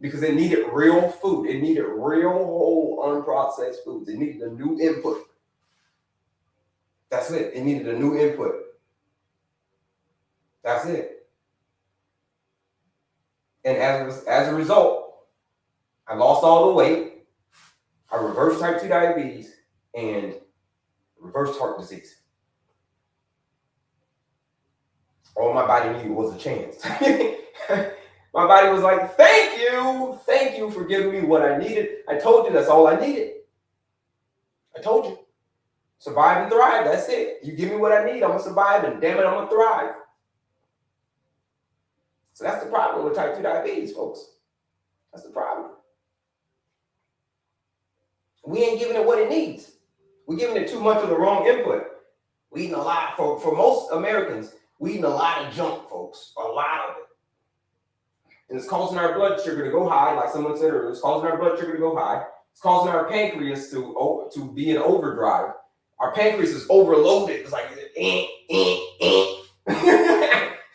Because it needed real food. It needed real, whole, unprocessed foods. It needed a new input. That's it. It needed a new input. That's it. And as a result, I lost all the weight. I reversed type 2 diabetes and reversed heart disease. All my body needed was a chance. My body was like, thank you for giving me what I needed. I told you that's all I needed. I told you. Survive and thrive, that's it. You give me what I need, I'm going to survive, and damn it, I'm going to thrive. So that's the problem with type 2 diabetes, folks. That's the problem. We ain't giving it what it needs. We're giving it too much of the wrong input. We're eating a lot. For most Americans, we're eating a lot of junk, folks. A lot of it. And it's causing our blood sugar to go high, like someone said earlier. It's causing our blood sugar to go high. It's causing our pancreas to be in overdrive. Our pancreas is overloaded. It's like,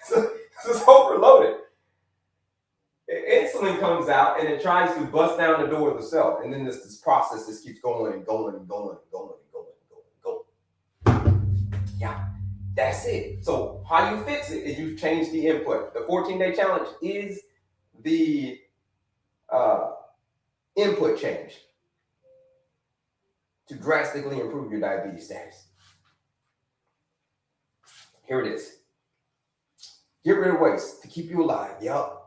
so it's overloaded. Insulin comes out and it tries to bust down the door of the cell. And then this process just keeps going and going and going and going and going and going. Yeah, that's it. So how you fix it is you change the input. The 14-day challenge is the input change to drastically improve your diabetes status. Here it is. Get rid of waste to keep you alive. Yup.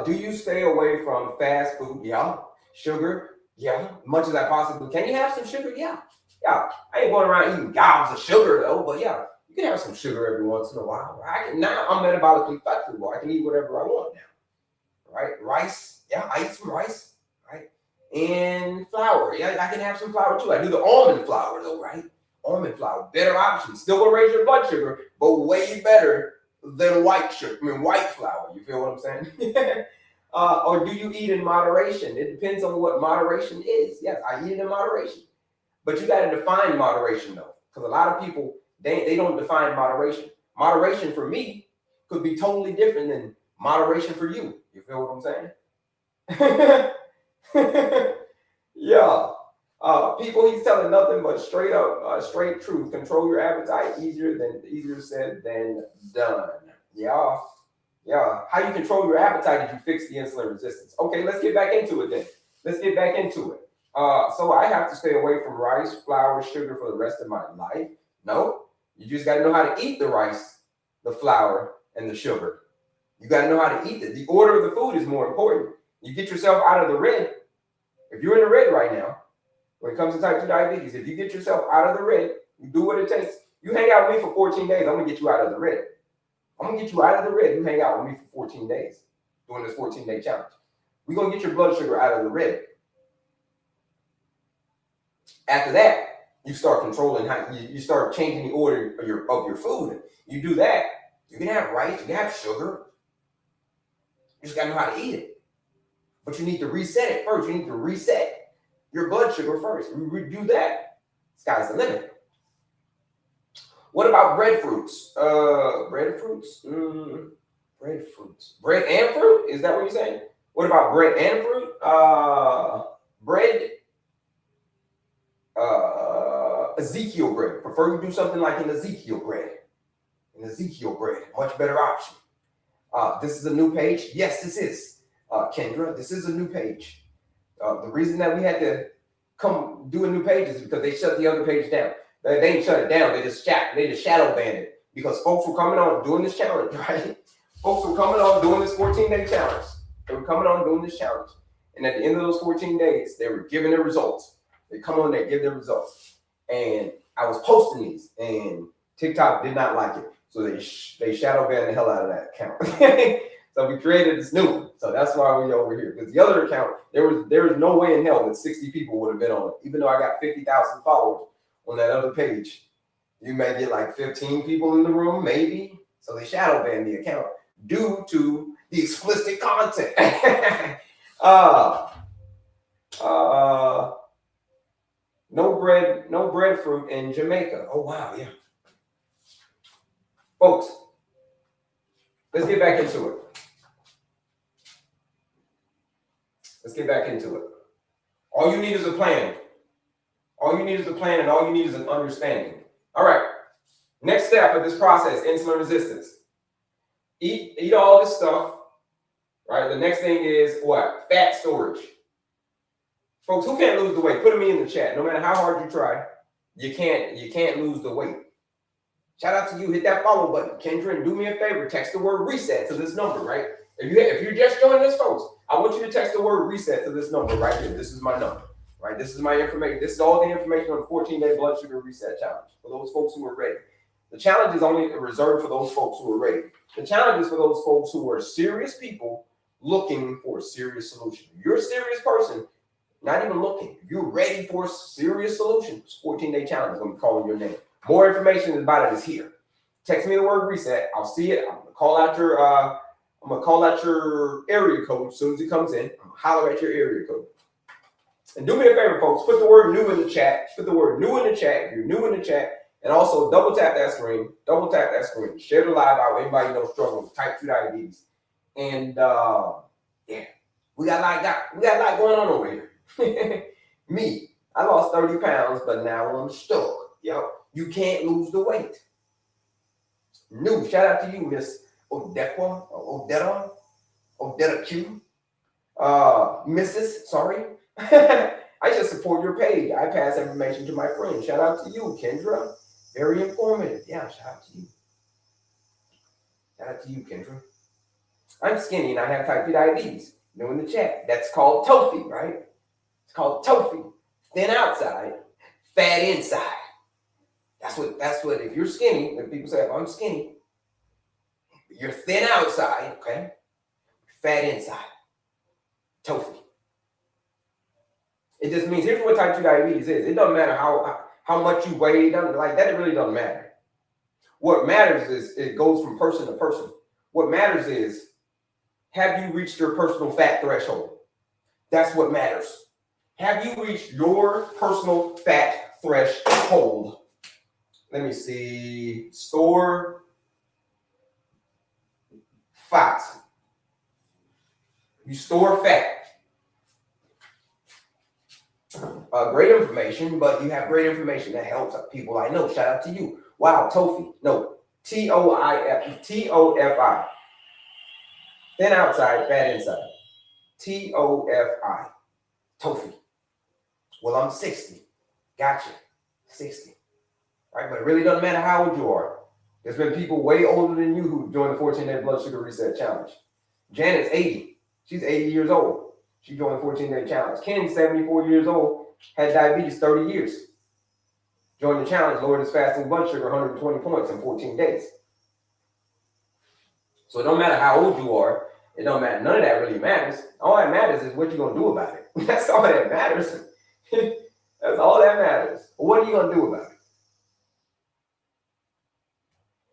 Do you stay away from fast food? Yeah. Sugar? Yeah. Much as I possibly can. You have some sugar? Yeah. Yeah. I ain't going around eating gobs of sugar though, but yeah, you can have some sugar every once in a while. Now I'm metabolically flexible. I can eat whatever I want now. Right? Rice? Yeah, I eat some rice. Right? And flour. Yeah, I can have some flour too. I do the almond flour though, right? Almond flour. Better option. Still gonna raise your blood sugar, but way better than white sugar. White flour. You feel what I'm saying? Or do you eat in moderation? It depends on what moderation is. Yes, I eat it in moderation. But you got to define moderation though. Because a lot of people, they don't define moderation. Moderation for me could be totally different than Moderation for you. You feel what I'm saying? Yeah. People, he's telling nothing but straight up, straight truth. Control your appetite. Easier said than done. Yeah. Yeah. How you control your appetite is you fix the insulin resistance. Okay, let's get back into it then. Let's get back into it. So I have to stay away from rice, flour, sugar for the rest of my life? No. You just got to know how to eat the rice, the flour, and the sugar. You got to know how to eat it. The order of the food is more important. You get yourself out of the red. If you're in the red right now, when it comes to type 2 diabetes, if you get yourself out of the red, you do what it takes. You hang out with me for 14 days, I'm going to get you out of the red. I'm going to get you out of the red. You hang out with me for 14 days doing this 14-day challenge. We're going to get your blood sugar out of the red. After that, you start controlling how you start changing the order of your food. You do that, you can have rice, you can have sugar. You just got to know how to eat it. But you need to reset it first. You need to reset your blood sugar first. We do that, sky's the limit. What about breadfruits? Breadfruits? Breadfruits. Bread and fruit? Is that what you're saying? What about bread and fruit? Bread. Ezekiel bread. Prefer you do something like an Ezekiel bread. An Ezekiel bread. Much better option. This is a new page. Yes, this is. Kendra, this is a new page. The reason that we had to come do a new page is because they shut the other page down. They didn't shut it down. They just shadow banned it because folks were coming on doing this challenge, right? Folks were coming on doing this 14-day challenge. They were coming on doing this challenge. And at the end of those 14 days, they were giving their results. They come on, they give their results. And I was posting these, and TikTok did not like it. So they shadow banned the hell out of that account. So we created this new one. So that's why we're over here. Because the other account, there was no way in hell that 60 people would have been on it. Even though I got 50,000 followers on that other page. You may get like 15 people in the room, maybe. So they shadow banned the account due to the explicit content. No breadfruit in Jamaica. Oh wow, yeah. Folks, let's get back into it. Let's get back into it. All you need is a plan. All you need is a plan, and all you need is an understanding. All right. Next step of this process, insulin resistance. Eat all this stuff. Right. The next thing is what? Fat storage. Folks, who can't lose the weight? Put me in the chat. No matter how hard you try, you can't lose the weight. Shout out to you. Hit that follow button, Kendra, and do me a favor. Text the word reset to this number, right? If you're just joining us, folks, I want you to text the word reset to this number right here. This is my number, right? This is my information. This is all the information on the 14-day blood sugar reset challenge for those folks who are ready. The challenge is only reserved for those folks who are ready. The challenge is for those folks who are serious people looking for a serious solution. If you're a serious person, not even looking. If you're ready for a serious solution, it's 14-day challenge. I'm going to be calling your name. More information about it is here. Text me the word reset. I'll see it. I'm going to call out your area code as soon as it comes in. I'm going to holler at your area code. And do me a favor, folks. Put the word new in the chat. Put the word new in the chat if you're new in the chat. And also double tap that screen. Double tap that screen. Share the live out. Anybody you know struggling with type 2 diabetes. And yeah, we got a lot going on over here. Me, I lost 30 pounds, but now I'm stuck. Yo, you can't lose the weight. New, shout out to you, Miss Odetta Q. Mrs. Sorry. I just support your page. I pass information to my friends. Shout out to you, Kendra. Very informative. Yeah, shout out to you. Shout out to you, Kendra. I'm skinny and I have type 2 diabetes. You know in the chat. That's called TOFI, right? It's called TOFI. Thin outside, fat inside. That's what if you're skinny, when people say, I'm skinny, you're thin outside, okay? Fat inside. TOFI. It just means here's what type 2 diabetes is. It doesn't matter how much you weigh, it doesn't like that, it really doesn't matter. What matters is it goes from person to person. What matters is, have you reached your personal fat threshold? That's what matters. Have you reached your personal fat threshold? Let me see. Store fat. You store fat. Great information, but you have great information that helps people I know. Shout out to you. Wow, TOFI. No, TOFI. Thin outside, fat inside. TOFI. TOFI. Well, I'm 60. Gotcha. 60. Right? But it really doesn't matter how old you are. There's been people way older than you who joined the 14-day blood sugar reset challenge. Janet's 80. She's 80 years old. She joined the 14-day challenge. Ken's 74 years old, had diabetes 30 years. Joined the challenge, lowered his fasting blood sugar 120 points in 14 days. So it don't matter how old you are. It don't matter. None of that really matters. All that matters is what you're going to do about it. That's all that matters. That's all that matters. What are you going to do about it?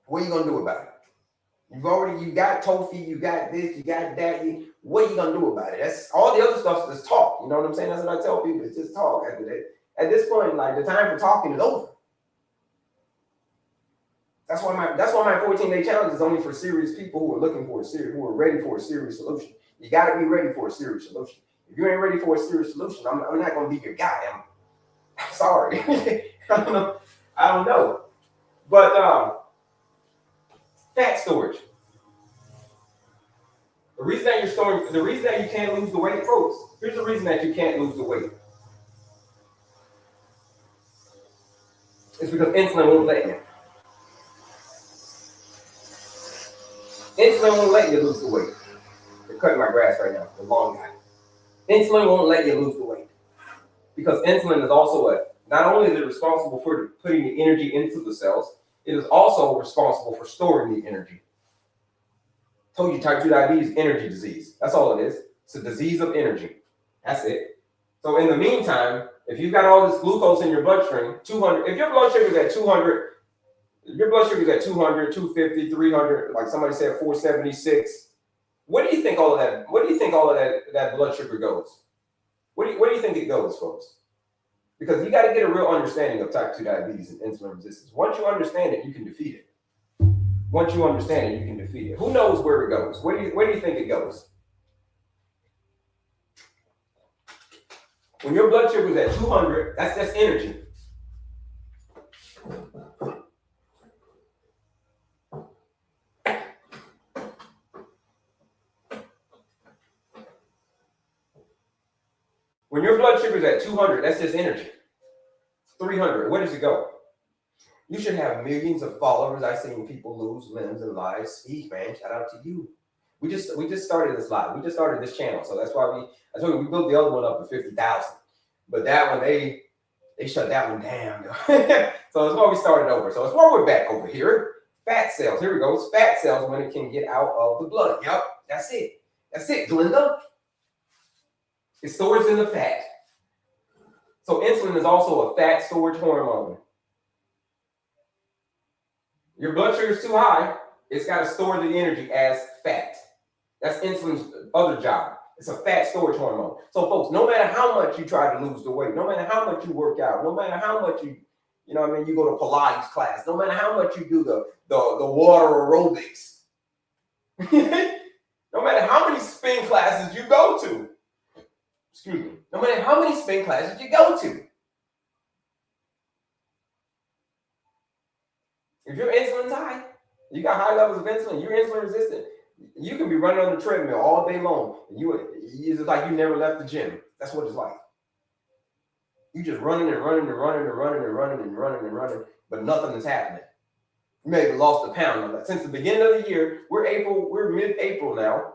What are you going to do about it? You got TOFI, you got this, you got that. What are you going to do about it? That's all the other stuff is talk. You know what I'm saying? That's what I tell people. It's just talk. At this point, like, the time for talking is over. That's why my 14-day challenge is only for serious people who are looking for who are ready for a serious solution. You got to be ready for a serious solution. If you ain't ready for a serious solution, I'm not going to be your guy. I'm sorry. I don't know. But fat storage. The reason that you can't lose the weight, folks, here's the reason that you can't lose the weight. It's because insulin won't let you. Insulin won't let you lose the weight. They're cutting my grass right now, the long guy. Insulin won't let you lose the weight. Because insulin is also not only is it responsible for putting the energy into the cells, it is also responsible for storing the energy. Told you type 2 diabetes, energy disease. That's all it is. It's a disease of energy. That's it. So in the meantime, if you've got all this glucose in your bloodstream, 200, if your blood sugar is at 200, your blood sugar is at 200, 250, 300, like somebody said 476, where do you think all of that blood sugar goes? Where do you think it goes, folks? Because you got to get a real understanding of type 2 diabetes and insulin resistance. Once you understand it, you can defeat it. Once you understand it, you can defeat it. Who knows where it goes? Where do you think it goes? When your blood sugar is at 200, that's energy. When your blood sugar is at 200, that's just energy. 300, where does it go? You should have millions of followers. I've seen people lose limbs and lives. Steve, man, shout out to you. We just started this live. We just started this channel, so that's why I told you we built the other one up to 50,000. But that one, they shut that one down. So that's why we started over. So that's why we're back over here. Fat cells. Here we go. It's fat cells when it can get out of the blood. Yep, that's it. That's it, Glenda. It stores in the fat. So insulin is also a fat storage hormone. Your blood sugar is too high, it's got to store the energy as fat. That's insulin's other job. It's a fat storage hormone. So folks, no matter how much you try to lose the weight, no matter how much you work out, no matter how much you go to Pilates class, no matter how much you do the water aerobics, no matter how many spin classes you go to, no matter how many spin classes you go to, if your insulin's high, you got high levels of insulin, you're insulin resistant, you can be running on the treadmill all day long. It's like you never left the gym. That's what it's like. You just running and running and running and running and running and running and running, but nothing is happening. You may have lost a pound. Since the beginning of the year, we're mid-April now.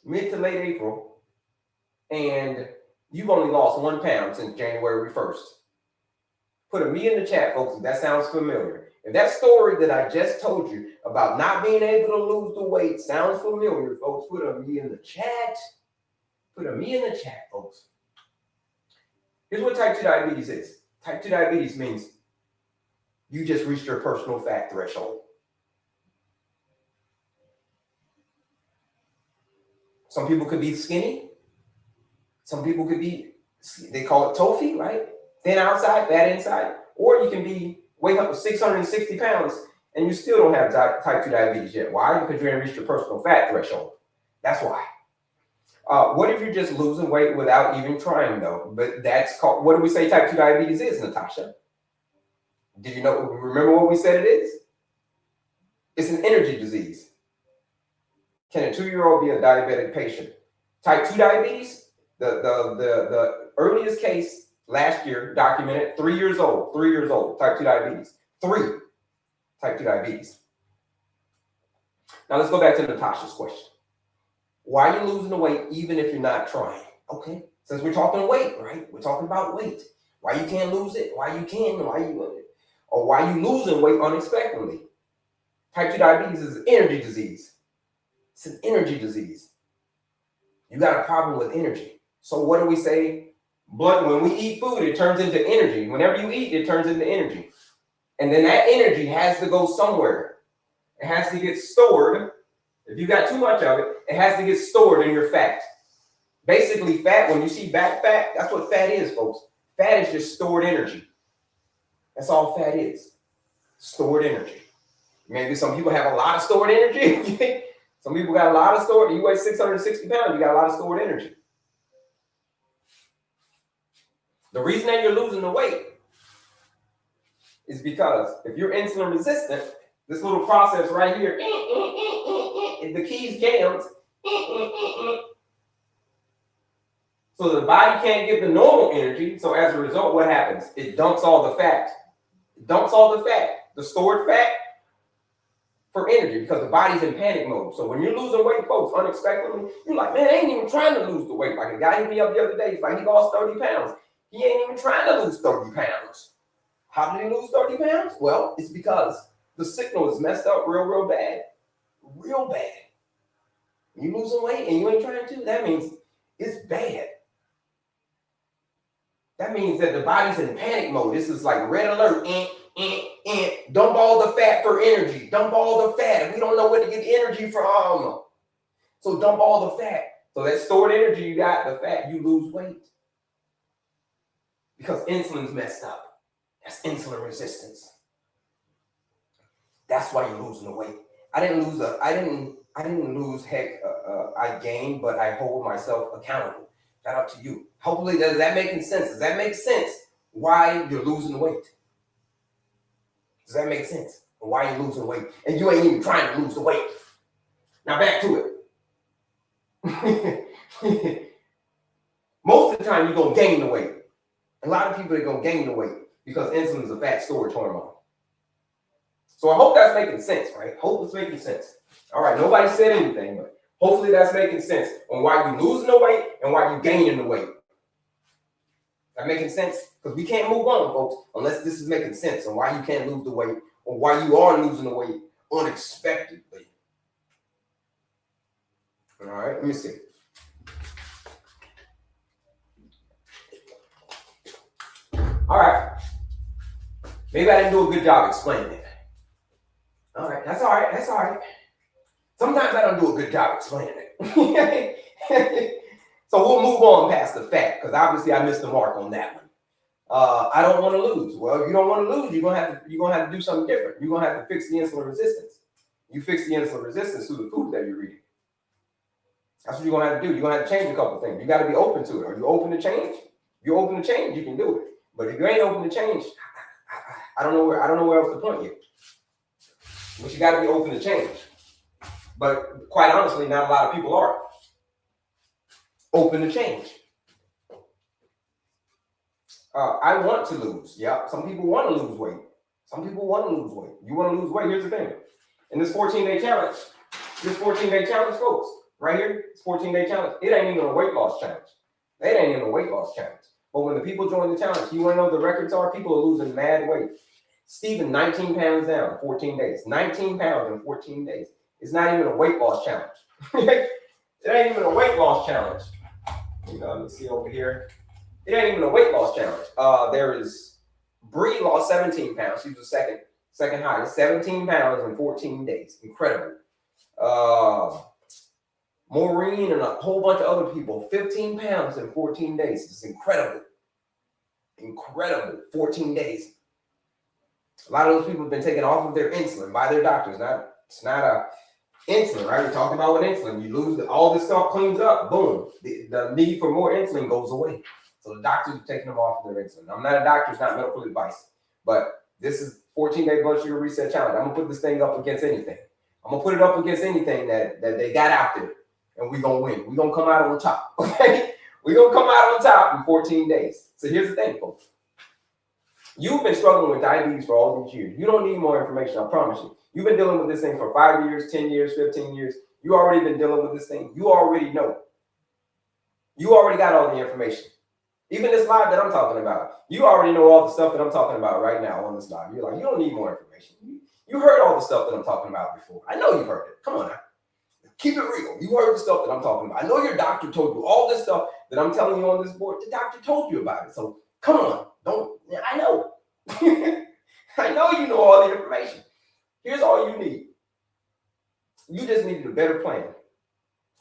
Mid to late April. And you've only lost 1 pound since January 1st. Put a me in the chat, folks, if that sounds familiar. If that story that I just told you about not being able to lose the weight sounds familiar, folks, put a me in the chat. Put a me in the chat, folks. Here's what type 2 diabetes is. Type 2 diabetes means you just reached your personal fat threshold. Some people could be skinny. Some people could be, they call it TOFI, right? Thin outside, fat inside. Or you can wake up with 660 pounds and you still don't have type 2 diabetes yet. Why? Because you haven't reached your personal fat threshold. That's why. What if you're just losing weight without even trying, though? But that's called, what do we say type 2 diabetes is, Natasha? Do you know, remember what we said it is? It's an energy disease. Can a 2-year-old be a diabetic patient? Type 2 diabetes, the earliest case last year documented 3 years old, type 2 diabetes. 3, type 2 diabetes. Now let's go back to Natasha's question. Why are you losing the weight even if you're not trying? Okay, since we're talking weight, right? We're talking about weight. Why you can't lose it? Why you can? Or why you losing weight unexpectedly? Type 2 diabetes is an energy disease. It's an energy disease. You got a problem with energy. So what do we say? When we eat food, it turns into energy. Whenever you eat, it turns into energy. And then that energy has to go somewhere. It has to get stored. If you got too much of it, it has to get stored in your fat. Basically, fat, when you see back fat, that's what fat is, folks. Fat is just stored energy. That's all fat is. Stored energy. Maybe some people have a lot of stored energy. Some people got a lot of stored. You weigh 660 pounds, you got a lot of stored energy. The reason that you're losing the weight is because if you're insulin resistant, this little process right here, if the keys jams, so the body can't get the normal energy. So as a result, what happens? It dumps all the fat. It dumps all the fat, the stored fat, for energy, because the body's in panic mode. So when you're losing weight, folks, unexpectedly, you're like, man, I ain't even trying to lose the weight. Like a guy hit me up the other day, he's like, he lost 30 pounds. He ain't even trying to lose 30 pounds. How did he lose 30 pounds? Well, it's because the signal is messed up real bad. Real bad. When you losing weight and you ain't trying to, that means it's bad. That means that the body's in panic mode. This is like red alert. Dump all the fat for energy. Dump all the fat. We don't know where to get energy from. So dump all the fat. So that stored energy you got, the fat, you lose weight. Because insulin's messed up. That's insulin resistance. That's why you're losing the weight. I gained, but I hold myself accountable. Shout out to you. Hopefully, does that make sense? Does that make sense? Why you're losing the weight? Does that make sense? Why you're losing weight? And you ain't even trying to lose the weight. Now back to it. Most of the time, you're going to gain the weight. A lot of people are going to gain the weight because insulin is a fat storage hormone. So I hope that's making sense, right? Hope it's making sense. All right, nobody said anything, but hopefully that's making sense on why you're losing the weight and why you're gaining the weight. That making sense? Because we can't move on, folks, unless this is making sense on why you can't lose the weight or why you are losing the weight unexpectedly. All right, let me see. All right. Maybe I didn't do a good job explaining it. All right, that's all right. That's all right. Sometimes I don't do a good job explaining it. So we'll move on past the fat, because obviously I missed the mark on that one. I don't want to lose. Well, if you don't want to lose, you're gonna have to do something different. You're gonna have to fix the insulin resistance. You fix the insulin resistance through the food that you're eating. That's what you're gonna have to do. You're gonna have to change a couple things. You got to be open to it. Are you open to change? If you're open to change, you can do it. But if you ain't open to change, I don't know where else to point you. But you got to be open to change. But quite honestly, not a lot of people are open to change. I want to lose. Yeah, some people want to lose weight. Some people want to lose weight. You want to lose weight? Here's the thing. In this 14-day challenge, folks, right here, this 14-day challenge, it ain't even a weight loss challenge. It ain't even a weight loss challenge. But when the people join the challenge, you want to know what the records are? People are losing mad weight. Stephen, 19 pounds down in 14 days. 19 pounds in 14 days. It's not even a weight loss challenge. It ain't even a weight loss challenge. Let me see over here. It ain't even a weight loss challenge. There is Bree lost 17 pounds. She was the second highest. 17 pounds in 14 days. Incredible. Maureen and a whole bunch of other people, 15 pounds in 14 days. It's incredible. Incredible. 14 days. A lot of those people have been taken off of their insulin by their doctors. It's not Insulin, right? We're talking about with insulin. You lose all this stuff, cleans up, boom. The need for more insulin goes away. So the doctors are taking them off of their insulin. I'm not a doctor, it's not medical advice. But this is 14-day blood sugar reset challenge. I'm gonna put this thing up against anything. I'm gonna put it up against anything that they got out there, and we're gonna win. We're gonna come out on top. Okay? We're gonna come out on top in 14 days. So here's the thing, folks. You've been struggling with diabetes for all these years. You don't need more information, I promise you. You've been dealing with this thing for 5 years, 10 years, 15 years. You already been dealing with this thing. You already know. You already got all the information. Even this live that I'm talking about, you already know all the stuff that I'm talking about right now on this live. You're like, you don't need more information. You heard all the stuff that I'm talking about before. I know you've heard it. Come on now. Keep it real. You heard the stuff that I'm talking about. I know your doctor told you all this stuff that I'm telling you on this board. The doctor told you about it. So come on. I know. I know you know all the information. Here's all you need. You just needed a better plan.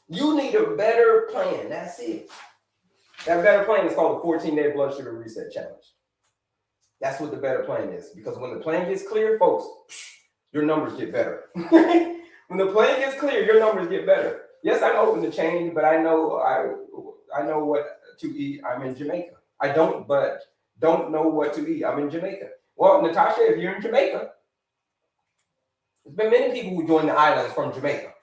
You need a better plan. That's it. That better plan is called the 14-day blood sugar reset challenge. That's what the better plan is. Because when the plan gets clear, folks, your numbers get better. When the plan gets clear, your numbers get better. Yes, I'm open to change, but I know what to eat. I'm in Jamaica. I don't know what to eat. I'm in Jamaica. Well, Natasha, if you're in Jamaica, there's been many people who joined the islands from Jamaica.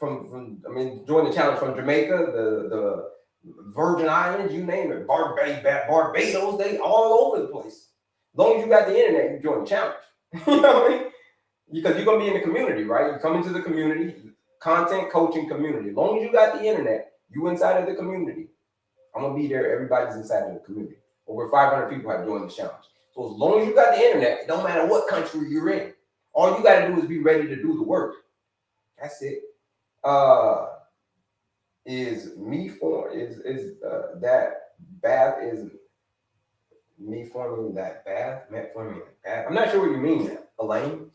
Join the challenge from Jamaica, the Virgin Islands, you name it, Barbados, they all over the place. As long as you got the internet, you join the challenge. You know what I mean? Because you're gonna be in the community, right? You come into the community, content coaching community. As long as you got the internet, you inside of the community. I'm gonna be there. Everybody's inside of the community. Over 500 people have joined the challenge. So as long as you got the internet, it don't matter what country you're in. All you got to do is be ready to do the work. That's it. Is me form is that bath is me forming that bath? Metformin bath. I'm not sure what you mean, Elaine.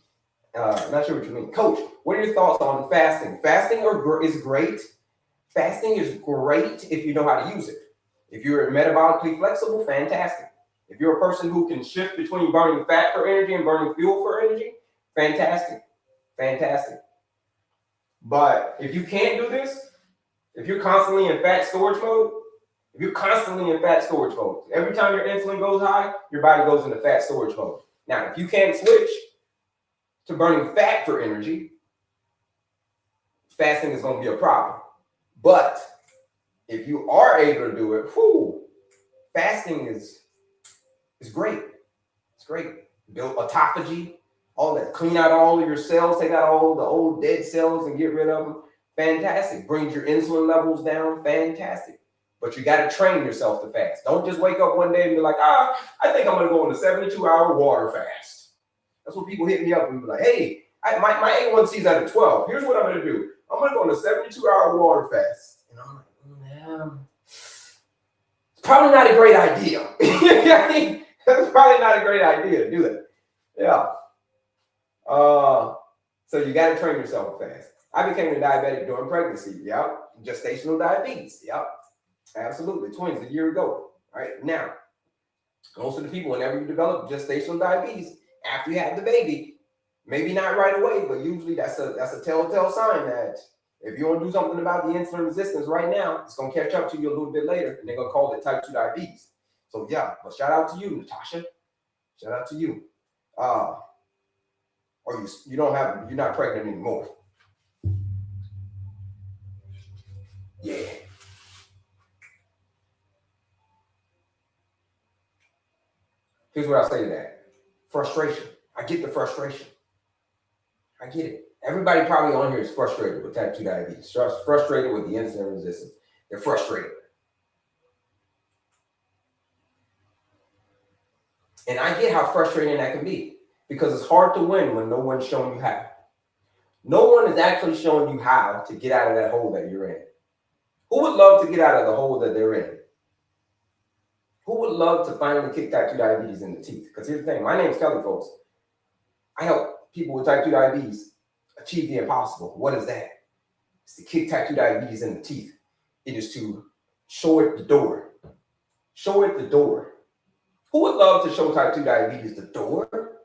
I'm not sure what you mean, Coach. What are your thoughts on fasting? Fasting is great. Fasting is great if you know how to use it. If you're metabolically flexible, fantastic. If you're a person who can shift between burning fat for energy and burning fuel for energy, fantastic. Fantastic. But if you can't do this, if you're constantly in fat storage mode, every time your insulin goes high, your body goes into fat storage mode. Now, if you can't switch to burning fat for energy, fasting is going to be a problem. But if you are able to do it, fasting is great. It's great. Build autophagy, all that. Clean out all of your cells, take out all the old dead cells and get rid of them. Fantastic. Brings your insulin levels down. Fantastic. But you got to train yourself to fast. Don't just wake up one day and be like, I think I'm going to go on a 72-hour water fast. That's what people hit me up and be like, hey, my A1C is at 12. Here's what I'm going to do. I'm going to go on a 72-hour water fast. And I'm like, it's probably not a great idea. That's probably not a great idea to do that. Yeah. So you got to train yourself to fast. I became a diabetic during pregnancy. Yep. Gestational diabetes. Yep. Absolutely. Twins a year ago. All right. Now, most of the people, whenever you develop gestational diabetes, after you have the baby, maybe not right away, but usually that's a telltale sign that if you want to do something about the insulin resistance right now, it's going to catch up to you a little bit later, and they're going to call it type 2 diabetes. So yeah, but shout out to you, Natasha. Shout out to you. Or you're not pregnant anymore. Yeah. Here's what I say to that. Frustration. I get the frustration. I get it. Everybody probably on here is frustrated with type 2 diabetes. Frustrated with the insulin resistance. They're frustrated. And I get how frustrating that can be, because it's hard to win when no one's showing you how. No one is actually showing you how to get out of that hole that you're in. Who would love to get out of the hole that they're in? Who would love to finally kick type 2 diabetes in the teeth? Because here's the thing. My name is Kelly, folks. I help people with type 2 diabetes achieve the impossible. What is that? It's to kick type 2 diabetes in the teeth. It is to show it the door. Show it the door. Who would love to show type 2 diabetes the door?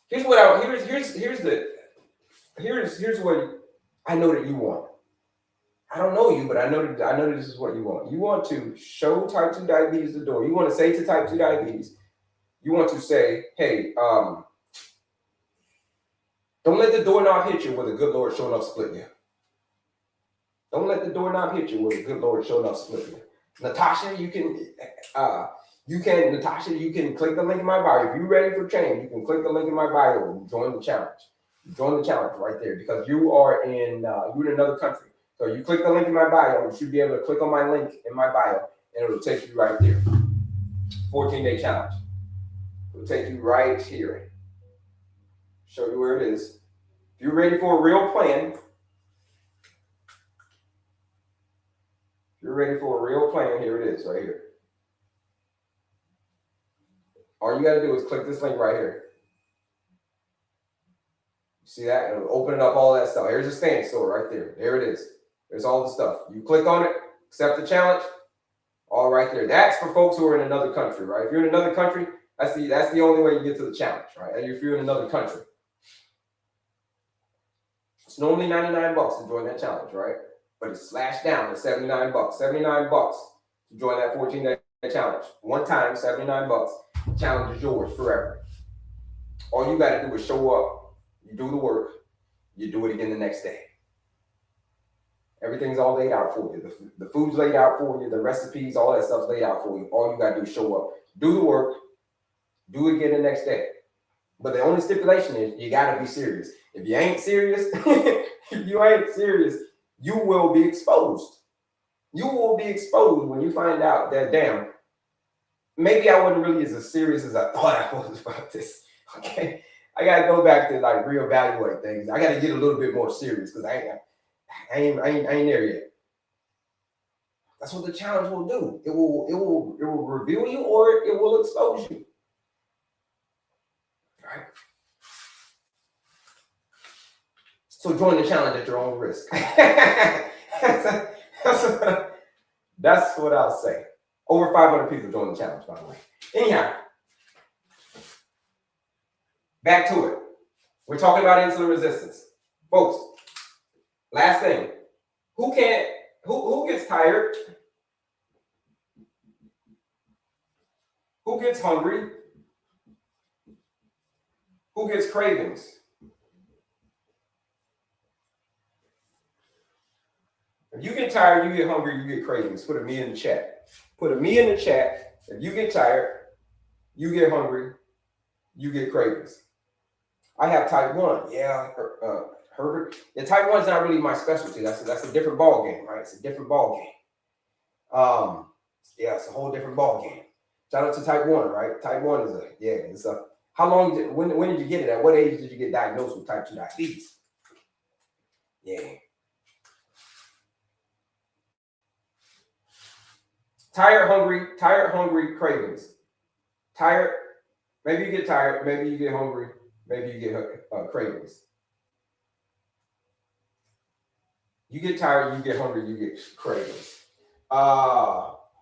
Here's what I know that you want. I don't know you, but I know that this is what you want. You want to show type 2 diabetes the door. You want to say to type 2 diabetes, you want to say, hey, don't let the doorknob hit you with a good Lord showing up split you. Don't let the doorknob hit you with a good Lord showing up split you. Natasha, you can click the link in my bio. If you're ready for change, you can click the link in my bio and join the challenge. Join the challenge right there because you're in another country. So you click the link in my bio, you should be able to click on my link in my bio, and it'll take you right there. 14-day challenge. It'll take you right here. Show you where it is. If you're ready for a real plan, here it is, right here. All you got to do is click this link right here. See that? It'll open up all that stuff. Here's the stand store right there. There it is. There's all the stuff. You click on it, accept the challenge, all right there. That's for folks who are in another country, right? If you're in another country, that's the only way you get to the challenge, right? And if you're in another country. It's normally $99 to join that challenge, right? But it's slashed down to $79. $79 to join that 14-day challenge. One time, $79. Challenge is yours forever. All you got to do is show up. You do the work. You do it again the next day. Everything's all laid out for you. The food's laid out for you. The recipes, all that stuff's laid out for you. All you got to do is show up. Do the work. Do it again the next day. But the only stipulation is you got to be serious. If you ain't serious, you will be exposed. You will be exposed when you find out that, damn, maybe I wasn't really as serious as I thought I was about this. Okay. I got to go back to like reevaluate things. I got to get a little bit more serious because I ain't there yet. That's what the challenge will do. It will reveal you or it will expose you. Right? So join the challenge at your own risk. That's what I'll say. Over 500 people joined the challenge, by the way. Anyhow, back to it. We're talking about insulin resistance. Folks, last thing. Who gets tired? Who gets hungry? Who gets cravings? If you get tired, you get hungry, you get cravings. Put a me in the chat. Put a me in the chat. If you get tired, you get hungry, you get cravings. I have type 1. Yeah, Herbert. Yeah, type 1 is not really my specialty. That's a different ball game, right? It's a different ball game. Yeah, it's a whole different ball game. Shout out to type 1, right? Type 1 is how long when did you get it? At what age did you get diagnosed with type 2 diabetes? Yeah. Tired, hungry, cravings. Tired, maybe you get tired, maybe you get hungry, maybe you get cravings. You get tired, you get hungry, you get cravings.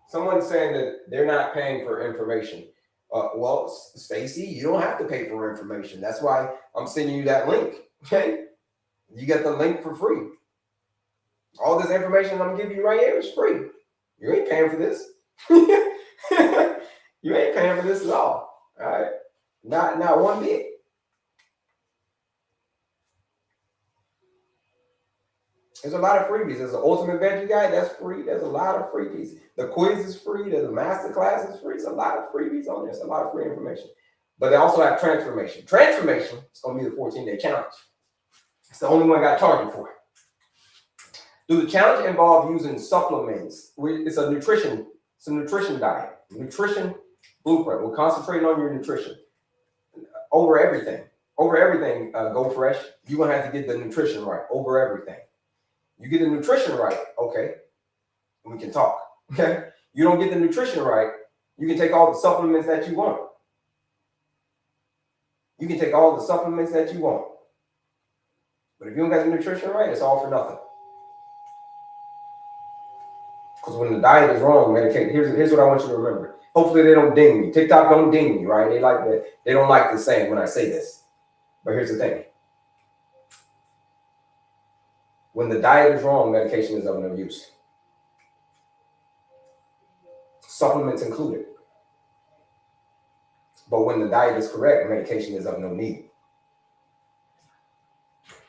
Someone's saying that they're not paying for information. Well, Stacy, you don't have to pay for information. That's why I'm sending you that link. Okay, you get the link for free. All this information I'm giving you right here is free. You ain't paying for this. You ain't paying for this at all. All right, not one bit. There's a lot of freebies. There's an ultimate veggie guide that's free. There's a lot of freebies. The quiz is free. There's a master class is free. There's a lot of freebies on there. There's a lot of free information. But they also have transformation. Transformation is going to be the 14-day challenge. It's the only one I got targeted for. Do the challenge involve using supplements? It's a nutrition diet. Nutrition blueprint. We're concentrating on your nutrition. Over everything. Go fresh. You're going to have to get the nutrition right. Over everything. You get the nutrition right, okay, and we can talk, okay? You don't get the nutrition right, you can take all the supplements that you want. You can take all the supplements that you want. But if you don't got the nutrition right, it's all for nothing. Because when the diet is wrong, medicate. Here's what I want you to remember. Hopefully they don't ding me. TikTok don't ding me, right? They don't like the saying when I say this. But here's the thing. When the diet is wrong, medication is of no use. Supplements included. But when the diet is correct, medication is of no need.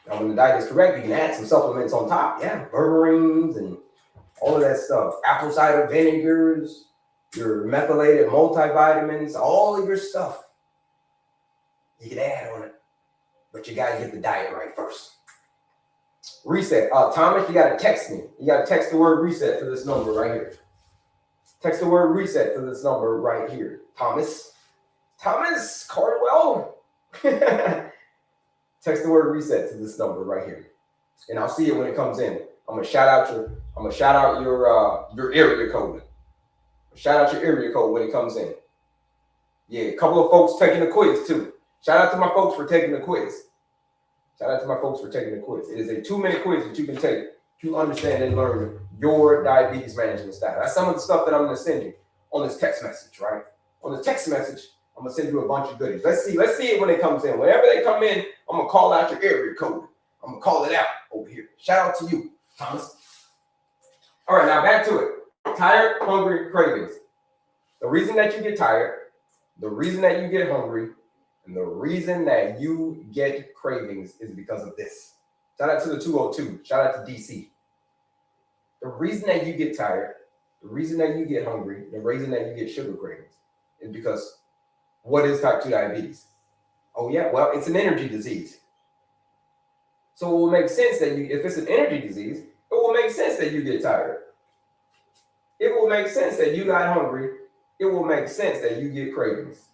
Now, when the diet is correct, you can add some supplements on top. Yeah, berberines and all of that stuff. Apple cider vinegars, your methylated multivitamins, all of your stuff. You can add on it. But you got to get the diet right first. Reset. Thomas, you got to text me. You got to text the word reset to this number right here. Text the word reset to this number right here. Thomas Cardwell. Text the word reset to this number right here, and I'll see it when it comes in. I'm gonna shout out your area code. Shout out your area code when it comes in. Yeah, a couple of folks taking the quiz too. Shout out to my folks for taking the quiz. It is a 2-minute quiz that you can take to understand and learn your diabetes management style. That's some of the stuff that I'm gonna send you on this text message, right? On the text message, I'm gonna send you a bunch of goodies. Let's see it when it comes in. Whenever they come in, I'm gonna call out your area code. I'm gonna call it out over here. Shout out to you, Thomas. All right, now back to it. Tired, hungry, cravings. The reason that you get tired, the reason that you get hungry, and the reason that you get cravings is because of this. Shout out to the 202. Shout out to DC. The reason that you get tired, the reason that you get hungry, the reason that you get sugar cravings is because what is type 2 diabetes? Oh yeah, well, it's an energy disease. So it will make sense that if it's an energy disease, it will make sense that you get tired. It will make sense that you got hungry. It will make sense that you get cravings.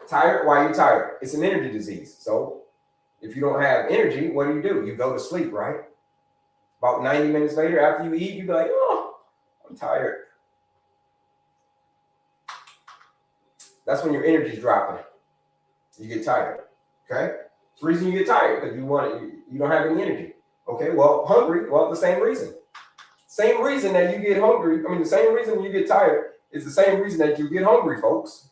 Tired? Why are you tired? It's an energy disease. So if you don't have energy, what do? You go to sleep, right? About 90 minutes later, after you eat, you be like, oh, I'm tired. That's when your energy's dropping. You get tired. Okay? It's the reason you get tired, because you don't have any energy. Okay, well, hungry, well, the same reason. Same reason that you get hungry, the same reason you get tired is the same reason that you get hungry, folks.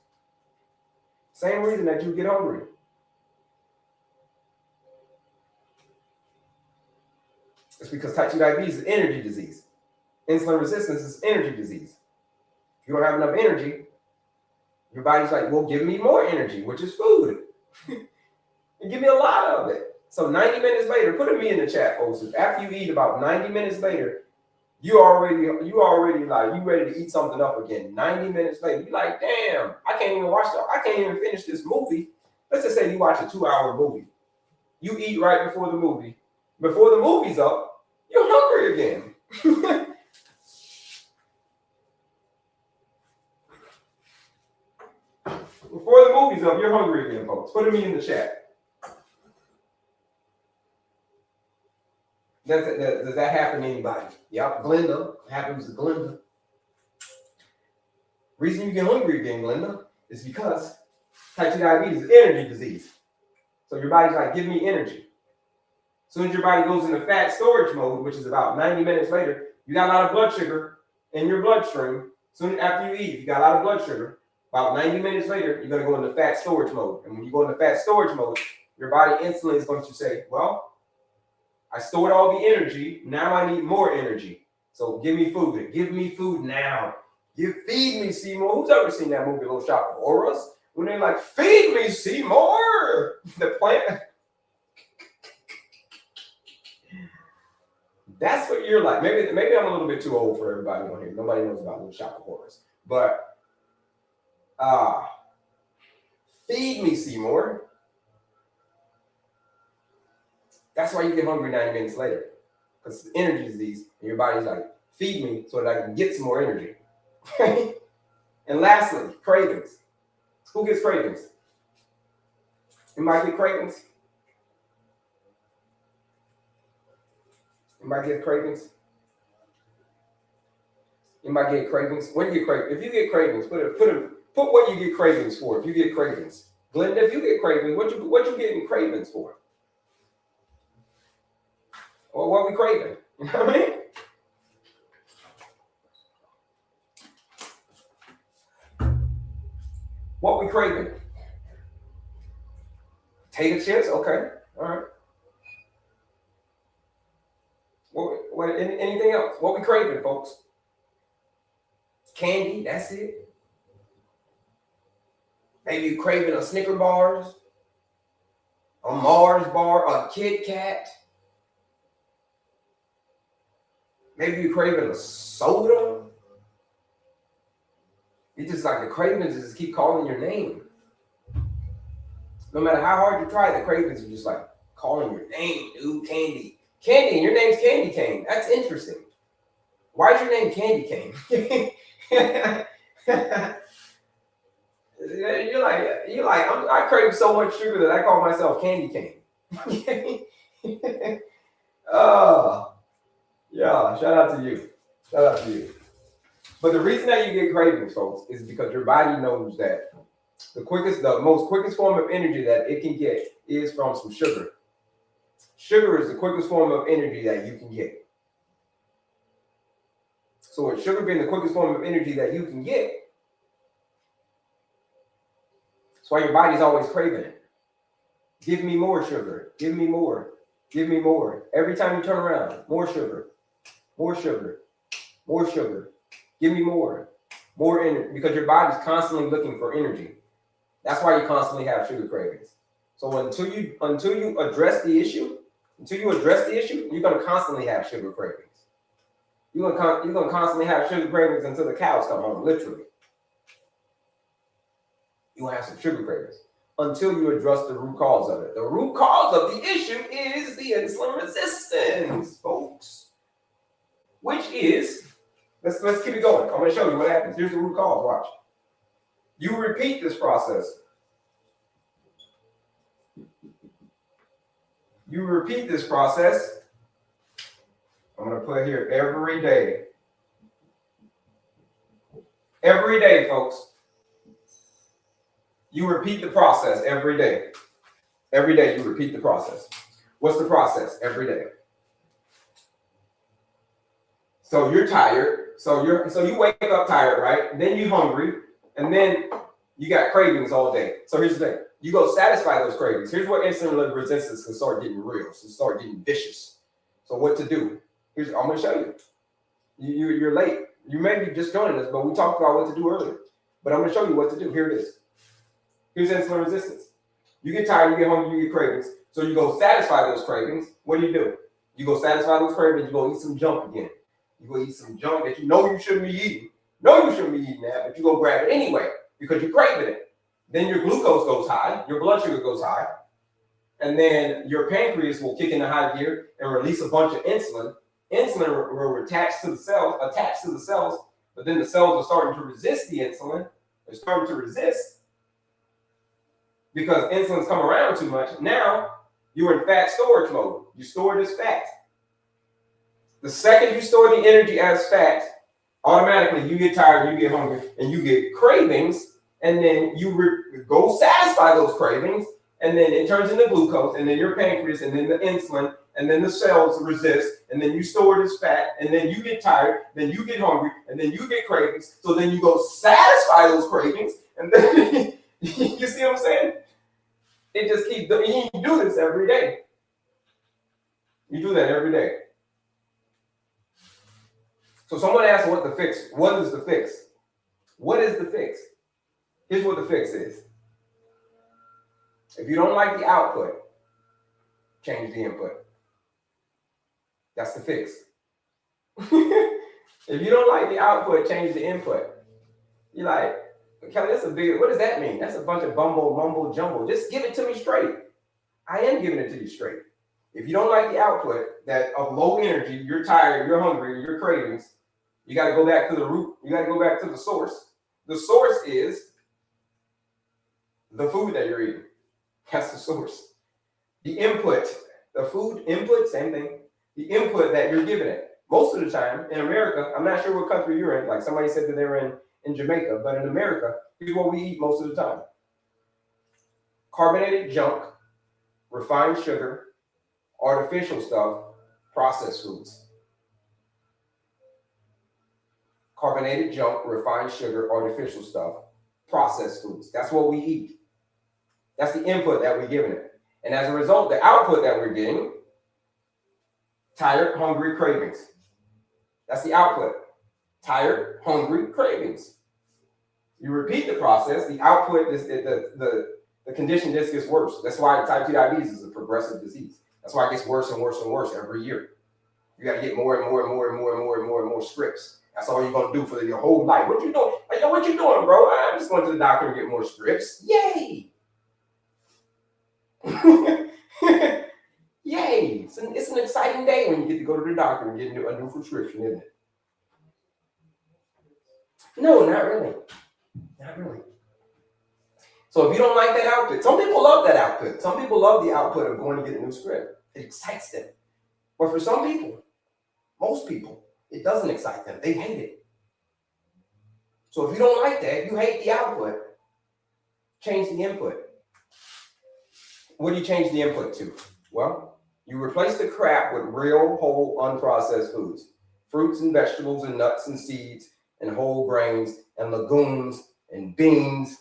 Same reason that you get hungry. It's because type 2 diabetes is an energy disease. Insulin resistance is energy disease. If you don't have enough energy, your body's like, well, give me more energy, which is food. And give me a lot of it. So 90 minutes later, put a me in the chat, folks. After you eat, about 90 minutes later, you ready to eat something up again. 90 minutes later, you're like, damn, I can't even finish this movie. Let's just say you watch a 2-hour movie. You eat right before the movie. Before the movie's up, you're hungry again. Before the movie's up, you're hungry again, folks. Put me in the chat. Does that happen to anybody? Yep, Glenda. It happens to Glenda. Reason you get hungry again, Glenda, is because type 2 diabetes is an energy disease. So your body's like, give me energy. As soon as your body goes into fat storage mode, which is about 90 minutes later, you got a lot of blood sugar in your bloodstream. Soon after you eat, you got a lot of blood sugar. About 90 minutes later, you're going to go into fat storage mode. And when you go into fat storage mode, your body instantly is going to say, well, I stored all the energy. Now I need more energy. So give me food. Give me food now. Feed me, Seymour. Who's ever seen that movie, Little Shop of Horrors? When they're like, feed me, Seymour. The plant. That's what you're like. Maybe I'm a little bit too old for everybody on here. Nobody knows about Little Shop of Horrors. But feed me, Seymour. That's why you get hungry 90 minutes later. Because it's an energy disease, and your body's like, feed me so that I can get some more energy. And lastly, cravings. Who gets cravings? Anybody get cravings? Anybody get cravings? Anybody get cravings? When you get cravings, if you get cravings, put what you get cravings for. If you get cravings, Glenda, if you get cravings, what you getting cravings for? Or what we craving? You know what I mean? What we craving? Potato chips? Okay. All right. folks. Candy, that's it. Maybe you're craving a Snicker bars, a Mars bar, a Kit Kat. Maybe you're craving a soda. It's just like the cravings just keep calling your name. No matter how hard you try, the cravings are just like calling your name, dude. Candy. Candy, and your name's Candy Cane. That's interesting. Why is your name Candy Cane? You're like, I crave so much sugar that I call myself Candy Cane. Yeah, shout out to you. Shout out to you. But the reason that you get cravings, folks, is because your body knows that the most quickest form of energy that it can get is from some sugar. Sugar is the quickest form of energy that you can get. So with sugar being the quickest form of energy that you can get, that's why your body's always craving it. Give me more sugar. Give me more. Give me more. Every time you turn around, more sugar. More sugar. More sugar. Give me more. More energy. Because your body's constantly looking for energy. That's why you constantly have sugar cravings. So until you address the issue, you're gonna constantly have sugar cravings. You're gonna constantly have sugar cravings until the cows come home, literally. You will have some sugar cravings until you address the root cause of it. The root cause of the issue is the insulin resistance, folks. Which is, let's keep it going. I'm gonna show you what happens. Here's the root cause, watch. You repeat this process. You repeat this process. I'm gonna put here every day. Every day, folks. You repeat the process every day. Every day you repeat the process. What's the process? Every day. So you're tired. So you wake up tired, right? Then you're hungry, and then you got cravings all day. So here's the thing. You go satisfy those cravings. Here's where insulin resistance can start getting real. So start getting vicious. So what to do? I'm going to show you. You're late. You may be just joining us, but we talked about what to do earlier. But I'm going to show you what to do. Here it is. Here's insulin resistance. You get tired, you get hungry, you get cravings. So you go satisfy those cravings. What do? You go satisfy those cravings, you go eat some junk again. You go eat some junk that you know you shouldn't be eating. You shouldn't be eating that, but you go grab it anyway because you're craving it. Then your glucose goes high, your blood sugar goes high, and then your pancreas will kick into high gear and release a bunch of insulin. Insulin will attach to the cells, but then the cells are starting to resist the insulin. They're starting to resist because insulin's come around too much. Now you're in fat storage mode. You store it as fat. The second you store the energy as fat, automatically you get tired, you get hungry, and you get cravings. And then you go satisfy those cravings, and then it turns into glucose, and then your pancreas, and then the insulin, and then the cells resist, and then you store it as fat, and then you get tired, then you get hungry, and then you get cravings. So then you go satisfy those cravings, and then you see what I'm saying? It just keeps doing. You do this every day. You do that every day. So someone asked what the fix. What is the fix? What is the fix? Here's what the fix is. If you don't like the output, change the input. That's the fix. If you don't like the output, change the input. You're like, Kelly, that's a big, what does that mean? That's a bunch of mumbo jumbo. Just give it to me straight. I am giving it to you straight. If you don't like the output that of low energy, you're tired, you're hungry, you're cravings, you got to go back to the root. You got to go back to the source. The source is the food that you're eating. That's the source. The input, the food input, same thing. The input that you're giving it. Most of the time in America, I'm not sure what country you're in. Like somebody said that they were in Jamaica, but in America, here's what we eat most of the time. Carbonated junk, refined sugar, artificial stuff, processed foods. Carbonated junk, refined sugar, artificial stuff, processed foods. That's what we eat. That's the input that we're giving it. And as a result, the output that we're getting, tired, hungry, cravings. That's the output. Tired, hungry, cravings. You repeat the process, the output is the condition just gets worse. That's why type 2 diabetes is a progressive disease. That's why it gets worse and worse and worse every year. You got to get more and more and more and more and more and more and more scripts. That's all you're gonna do for your whole life. What you doing? Like, yo, what you doing, bro? I'm just going to the doctor and get more scripts. Yay! Yay! It's an exciting day when you get to go to the doctor and get a new prescription, isn't it? No, not really. Not really. So if you don't like that output, some people love that output. Some people love the output of going to get a new script. It excites them. But for some people, most people, it doesn't excite them. They hate it. So if you don't like that, you hate the output, change the input. What do you change the input to? Well, you replace the crap with real, whole, unprocessed foods. Fruits and vegetables and nuts and seeds and whole grains and legumes and beans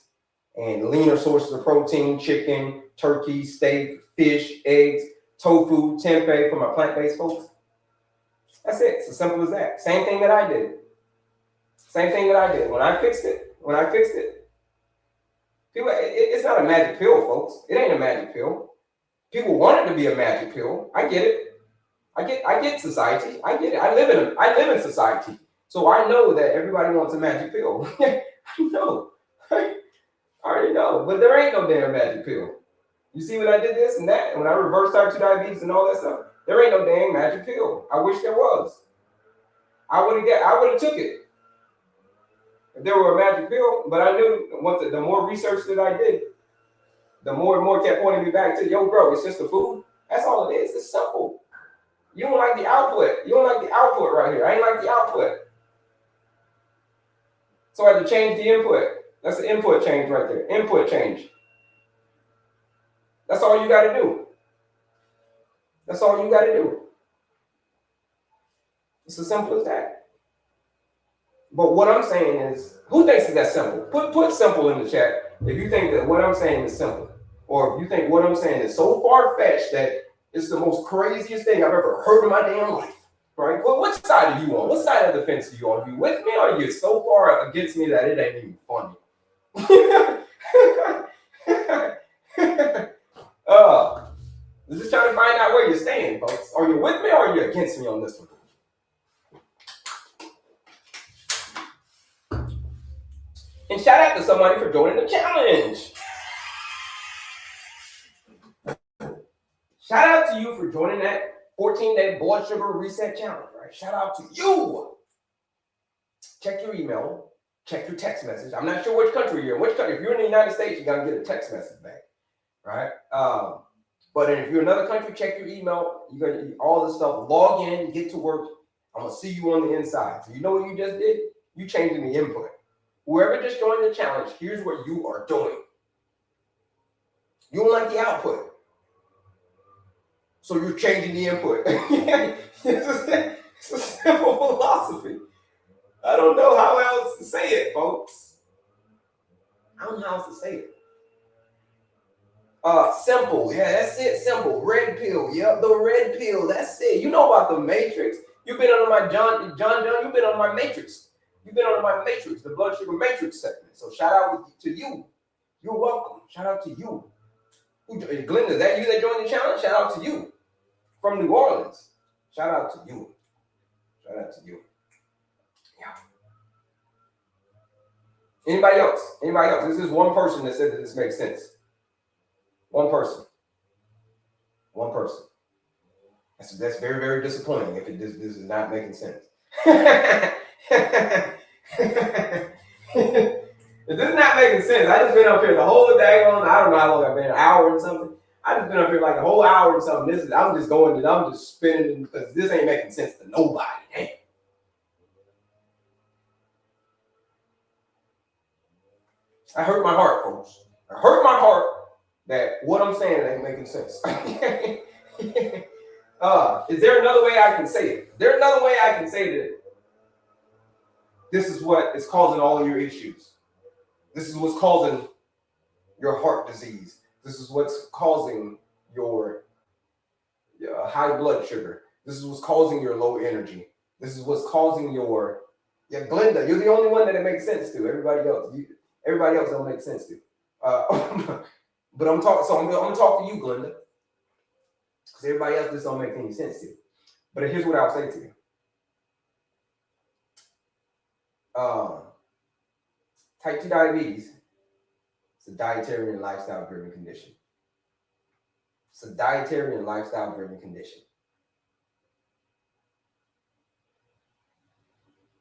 and leaner sources of protein, chicken, turkey, steak, fish, eggs, tofu, tempeh for my plant-based folks. That's it. It's as simple as that. Same thing that I did. Same thing that I did. When I fixed it, people, it's not a magic pill, folks. It ain't a magic pill. People want it to be a magic pill. I get it. I get society. I get it. I live in society. So I know that everybody wants a magic pill. I know. I already know. But there ain't no damn magic pill. You see when I did this and that, and when I reversed type 2 diabetes and all that stuff, there ain't no damn magic pill. I wish there was. I would have took it if there were a magic pill, but I knew once the more research that I did, the more and more kept pointing me back to, yo, bro, it's just the food. That's all it is. It's simple. You don't like the output. You don't like the output right here. I ain't like the output. So I had to change the input. That's the input change right there. Input change. That's all you got to do. That's all you got to do. It's as simple as that. But what I'm saying is, who thinks that's simple? Put simple in the chat if you think that what I'm saying is simple. Or if you think what I'm saying is so far-fetched that it's the most craziest thing I've ever heard in my damn life. Right? Well, which side are you on? What side of the fence are you on? Are you with me or are you so far against me that it ain't even funny? I'm just trying to find out where you're staying, folks. Are you with me or are you against me on this one? And shout out to somebody for joining the challenge. Shout out to you for joining that 14-day blood sugar reset challenge, right? Shout out to you. Check your email, check your text message. I'm not sure which country you're in. Which country? If you're in the United States, you got to get a text message back, right? But if you're in another country, check your email. You got to all this stuff. Log in, get to work. I'm gonna see you on the inside. So you know what you just did? You changing the input. Whoever just joined the challenge, here's what you are doing. You don't like the output. So you're changing the input. It's a simple philosophy. I don't know how else to say it, folks. I don't know how else to say it. Simple. Yeah, that's it. Simple. Red pill. Yep, the red pill. That's it. You know about the Matrix. You've been on my John. You've been on my Matrix. You've been on my Matrix, the blood sugar Matrix segment. So shout out to you. You're welcome. Shout out to you. Glenda, is that you that joined the challenge? Shout out to you. From New Orleans. Shout out to you. Shout out to you. Yeah. Anybody else? Anybody else? This is one person that said that this makes sense. One person. One person. That's very, very disappointing if this is not making sense. If this is not making sense, I just been up here the whole day on, I don't know how long I've been, an hour or something. I just been up here like a whole hour or something. I'm just spinning because this ain't making sense to nobody. Damn. I hurt my heart, folks. I hurt my heart that what I'm saying ain't making sense. Is there another way I can say it? Is there another way I can say that this is what is causing all of your issues? This is what's causing your heart disease. This is what's causing your high blood sugar. This is what's causing your low energy. This is what's causing your Glenda. You're the only one that it makes sense to. Everybody else don't make sense to. But I'm talking. So I'm gonna talk to you, Glenda, because everybody else just don't make any sense to you. But here's what I'll say to you. Type 2 diabetes. It's a dietary and lifestyle-driven condition. It's a dietary and lifestyle-driven condition.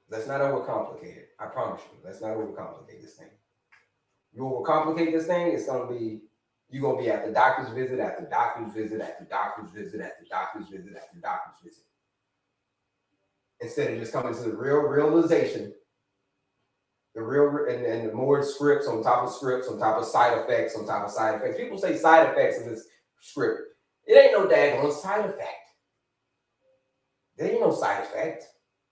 Let's not overcomplicate it. I promise you. Let's not overcomplicate this thing. You overcomplicate this thing, it's gonna be you're gonna be at the doctor's visit, after doctor's visit, after doctor's visit, after doctor's visit, after doctor's visit. Instead of just coming to the real realization, the real and the more scripts on top of scripts, on top of side effects, on top of side effects. People say side effects in this script. It ain't no daggone side effect. There ain't no side effect.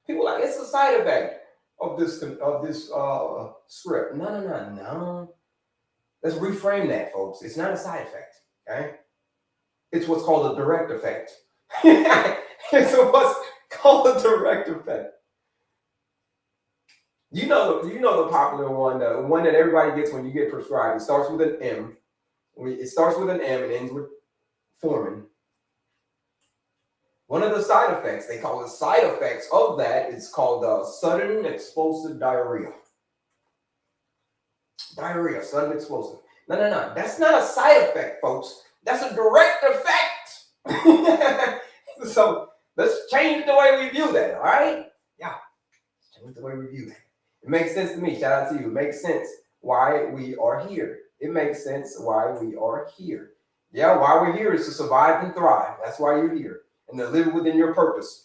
People are like, it's a side effect of this script. No. Let's reframe that, folks. It's not a side effect, okay? It's what's called a direct effect. It's what's called a direct effect. You know the popular one, the one that everybody gets when you get prescribed. It starts with an M. It starts with an M and ends with Foreman. One of the side effects, they call the side effects of that, is called sudden explosive diarrhea. Diarrhea, sudden explosive. No. That's not a side effect, folks. That's a direct effect. So let's change the way we view that, all right? Yeah, let's change the way we view that. It makes sense to me. Shout out to you. It makes sense why we are here. It makes sense why we are here. Yeah, why we're here is to survive and thrive. That's why you're here. And to live within your purpose.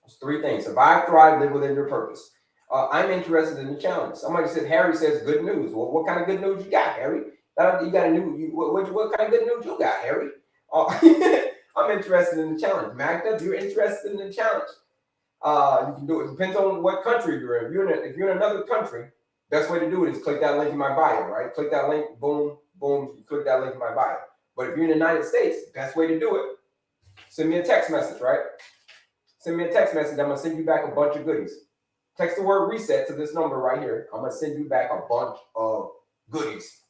There's three things: survive, thrive, live within your purpose. I'm interested in the challenge. Somebody said, Harry says good news. Well, what kind of good news you got, Harry? You got what kind of good news you got, Harry? I'm interested in the challenge. Magda, if you're interested in the challenge, you can do it. It depends on what country you're in. If you're in another country, best way to do it is click that link in my bio, right? Click that link, boom, you click that link in my bio. But if you're in the United States, best way to do it, send me a text message, right? Send me a text message. I'm going to send you back a bunch of goodies. Text the word reset to this number right here. I'm going to send you back a bunch of goodies.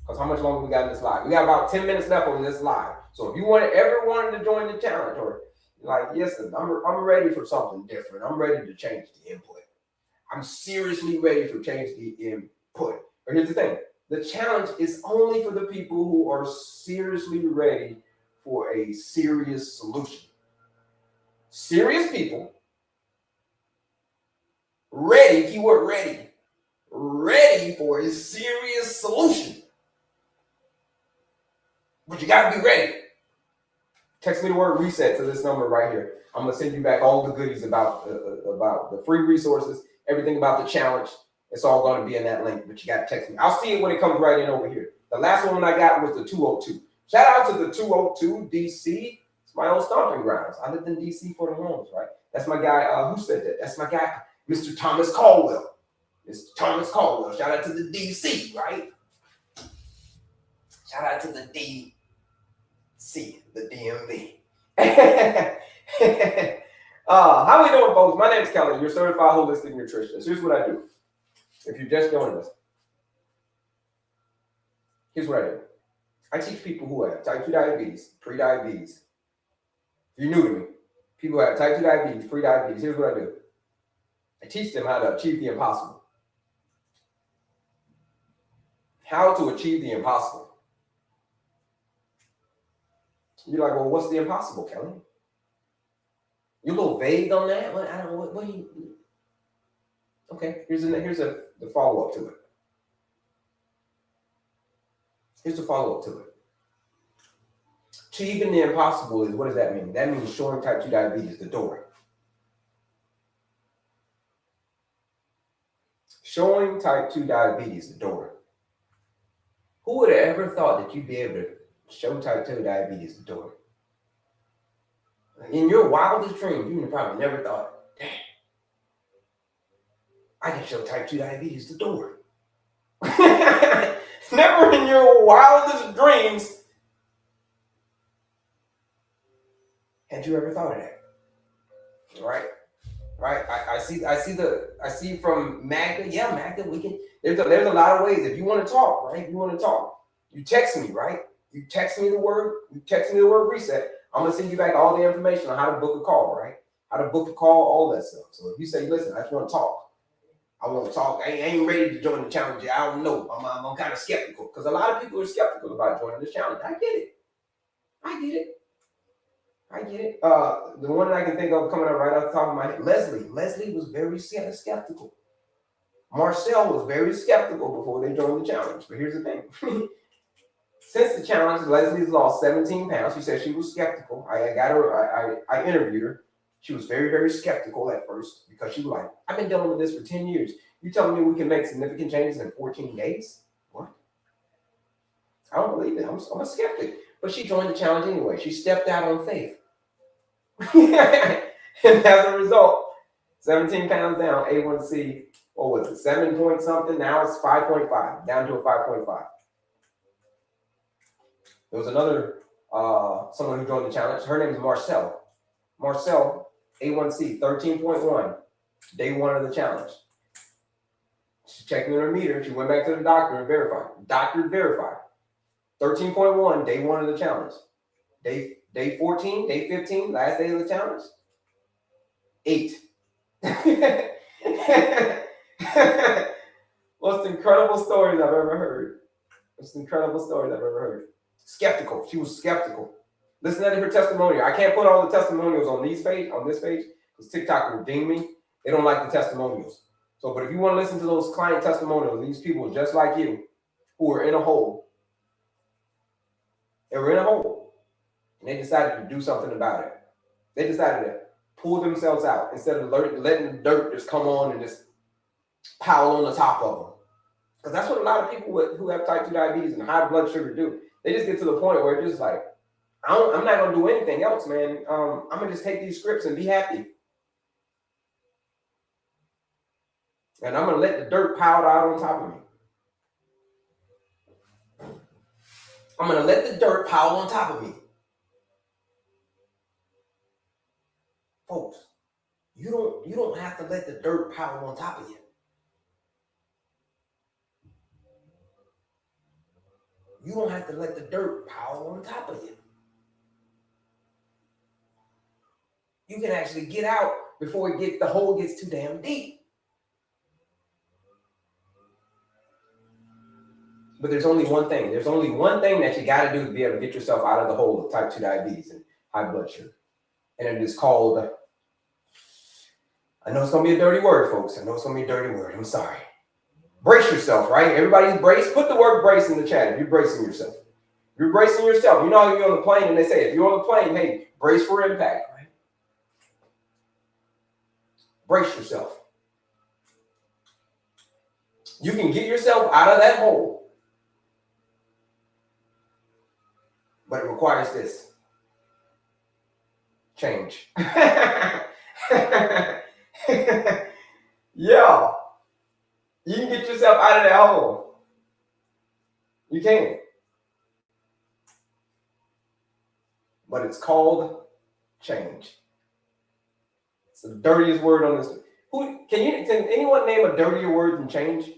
Because how much longer we got in this live? We got about 10 minutes left on this live. So if you ever wanted to join the challenge, or like, yes, I'm ready for something different. I'm ready to change the input. I'm seriously ready for change the input. But here's the thing. The challenge is only for the people who are seriously ready for a serious solution. Serious people, ready, keyword ready for a serious solution. But you got to be ready. Text me the word reset to this number right here. I'm going to send you back all the goodies about the free resources, everything about the challenge. It's all going to be in that link, but you got to text me. I'll see it when it comes right in over here. The last one I got was the 202. Shout out to the 202 DC. It's my old stomping grounds. I lived in DC for the longest, right? That's my guy. Who said that? That's my guy, Mr. Thomas Caldwell. Mr. Thomas Caldwell. Shout out to the DC, right? Shout out to the DC, the DMV. How we doing, folks? My name's Kelly. You're certified holistic nutritionist. Here's what I do. If you're just joining us, here's what I do. I teach people who have type 2 diabetes, pre-diabetes. If you're new to me, people who have type 2 diabetes, pre-diabetes, here's what I do. I teach them how to achieve the impossible. How to achieve the impossible. You're like, well, what's the impossible, Kelly? You're a little vague on that? What do you... Okay, here's the follow-up to it. Here's the follow-up to it. Achieving the impossible is, what does that mean? That means showing type 2 diabetes the door. Showing type 2 diabetes the door. Who would have ever thought that you'd be able to show type 2 diabetes the door? In your wildest dreams, you probably never thought, damn, I can show type 2 diabetes the door. Never in your wildest dreams had you ever thought of that. right? Right. I see from Magda. Yeah, Magda, we can. There's a lot of ways. If you want to talk, right? If you want to talk, you text me, right? You text me the word. You text me the word reset. I'm gonna send you back all the information on how to book a call, right? How to book a call, all that stuff. So if you say, listen, I just want to talk. I want to talk. I ain't ready to join the challenge. I don't know. I'm kind of skeptical because a lot of people are skeptical about joining this challenge. I get it. I get it. I get it. The one that I can think of coming up right off the top of my head, Leslie. Leslie was very skeptical. Marcel was very skeptical before they joined the challenge. But here's the thing. Since the challenge, Leslie's lost 17 pounds. She said she was skeptical. I got her, I interviewed her. She was very skeptical at first because she was like, I've been dealing with this for 10 years. You telling me we can make significant changes in 14 days? What? I don't believe it. I'm a skeptic. But she joined the challenge anyway. She stepped out on faith. And as a result, 17 pounds down, A1C, what was it, 7 point something? Now it's 5.5, down to a 5.5. There was another, someone who joined the challenge. Her name is Marcel. Marcel, A1C, 13.1, day one of the challenge. She checked in her meter. She went back to the doctor and verified. Doctor verified. 13.1, day one of the challenge. Day 14, day 15, last day of the challenge, 8. Most incredible stories I've ever heard. Most incredible stories I've ever heard. Skeptical. She was skeptical. Listen to her testimonial. I can't put all the testimonials on this page, because TikTok will ding me. They don't like the testimonials. So, but if you want to listen to those client testimonials, these people just like you, who are in a hole, they were in a hole, and they decided to do something about it. They decided to pull themselves out instead of letting the dirt just come on and just pile on the top of them. Because that's what a lot of people who have type 2 diabetes and high blood sugar do. They just get to the point where it's just like, I'm not going to do anything else, man. I'm going to just take these scripts and be happy. And I'm going to let the dirt pile out on top of me. I'm going to let the dirt pile on top of me. Folks, you don't have to let the dirt pile on top of you. You don't have to let the dirt pile on top of you. You can actually get out before the hole gets too damn deep. But there's only one thing. There's only one thing that you got to do to be able to get yourself out of the hole of type 2 diabetes and high blood sugar. And it is called, I know it's going to be a dirty word, folks. I know it's going to be a dirty word. I'm sorry. Brace yourself, right? Everybody's braced. Put the word brace in the chat if you're bracing yourself. If you're bracing yourself. You know how you're on the plane and they say, if you're on the plane, hey, brace for impact, right? Brace yourself. You can get yourself out of that hole. But it requires this. Change. Yeah. You can get yourself out of that hole. You can. But it's called change. It's the dirtiest word on this. Can anyone name a dirtier word than change?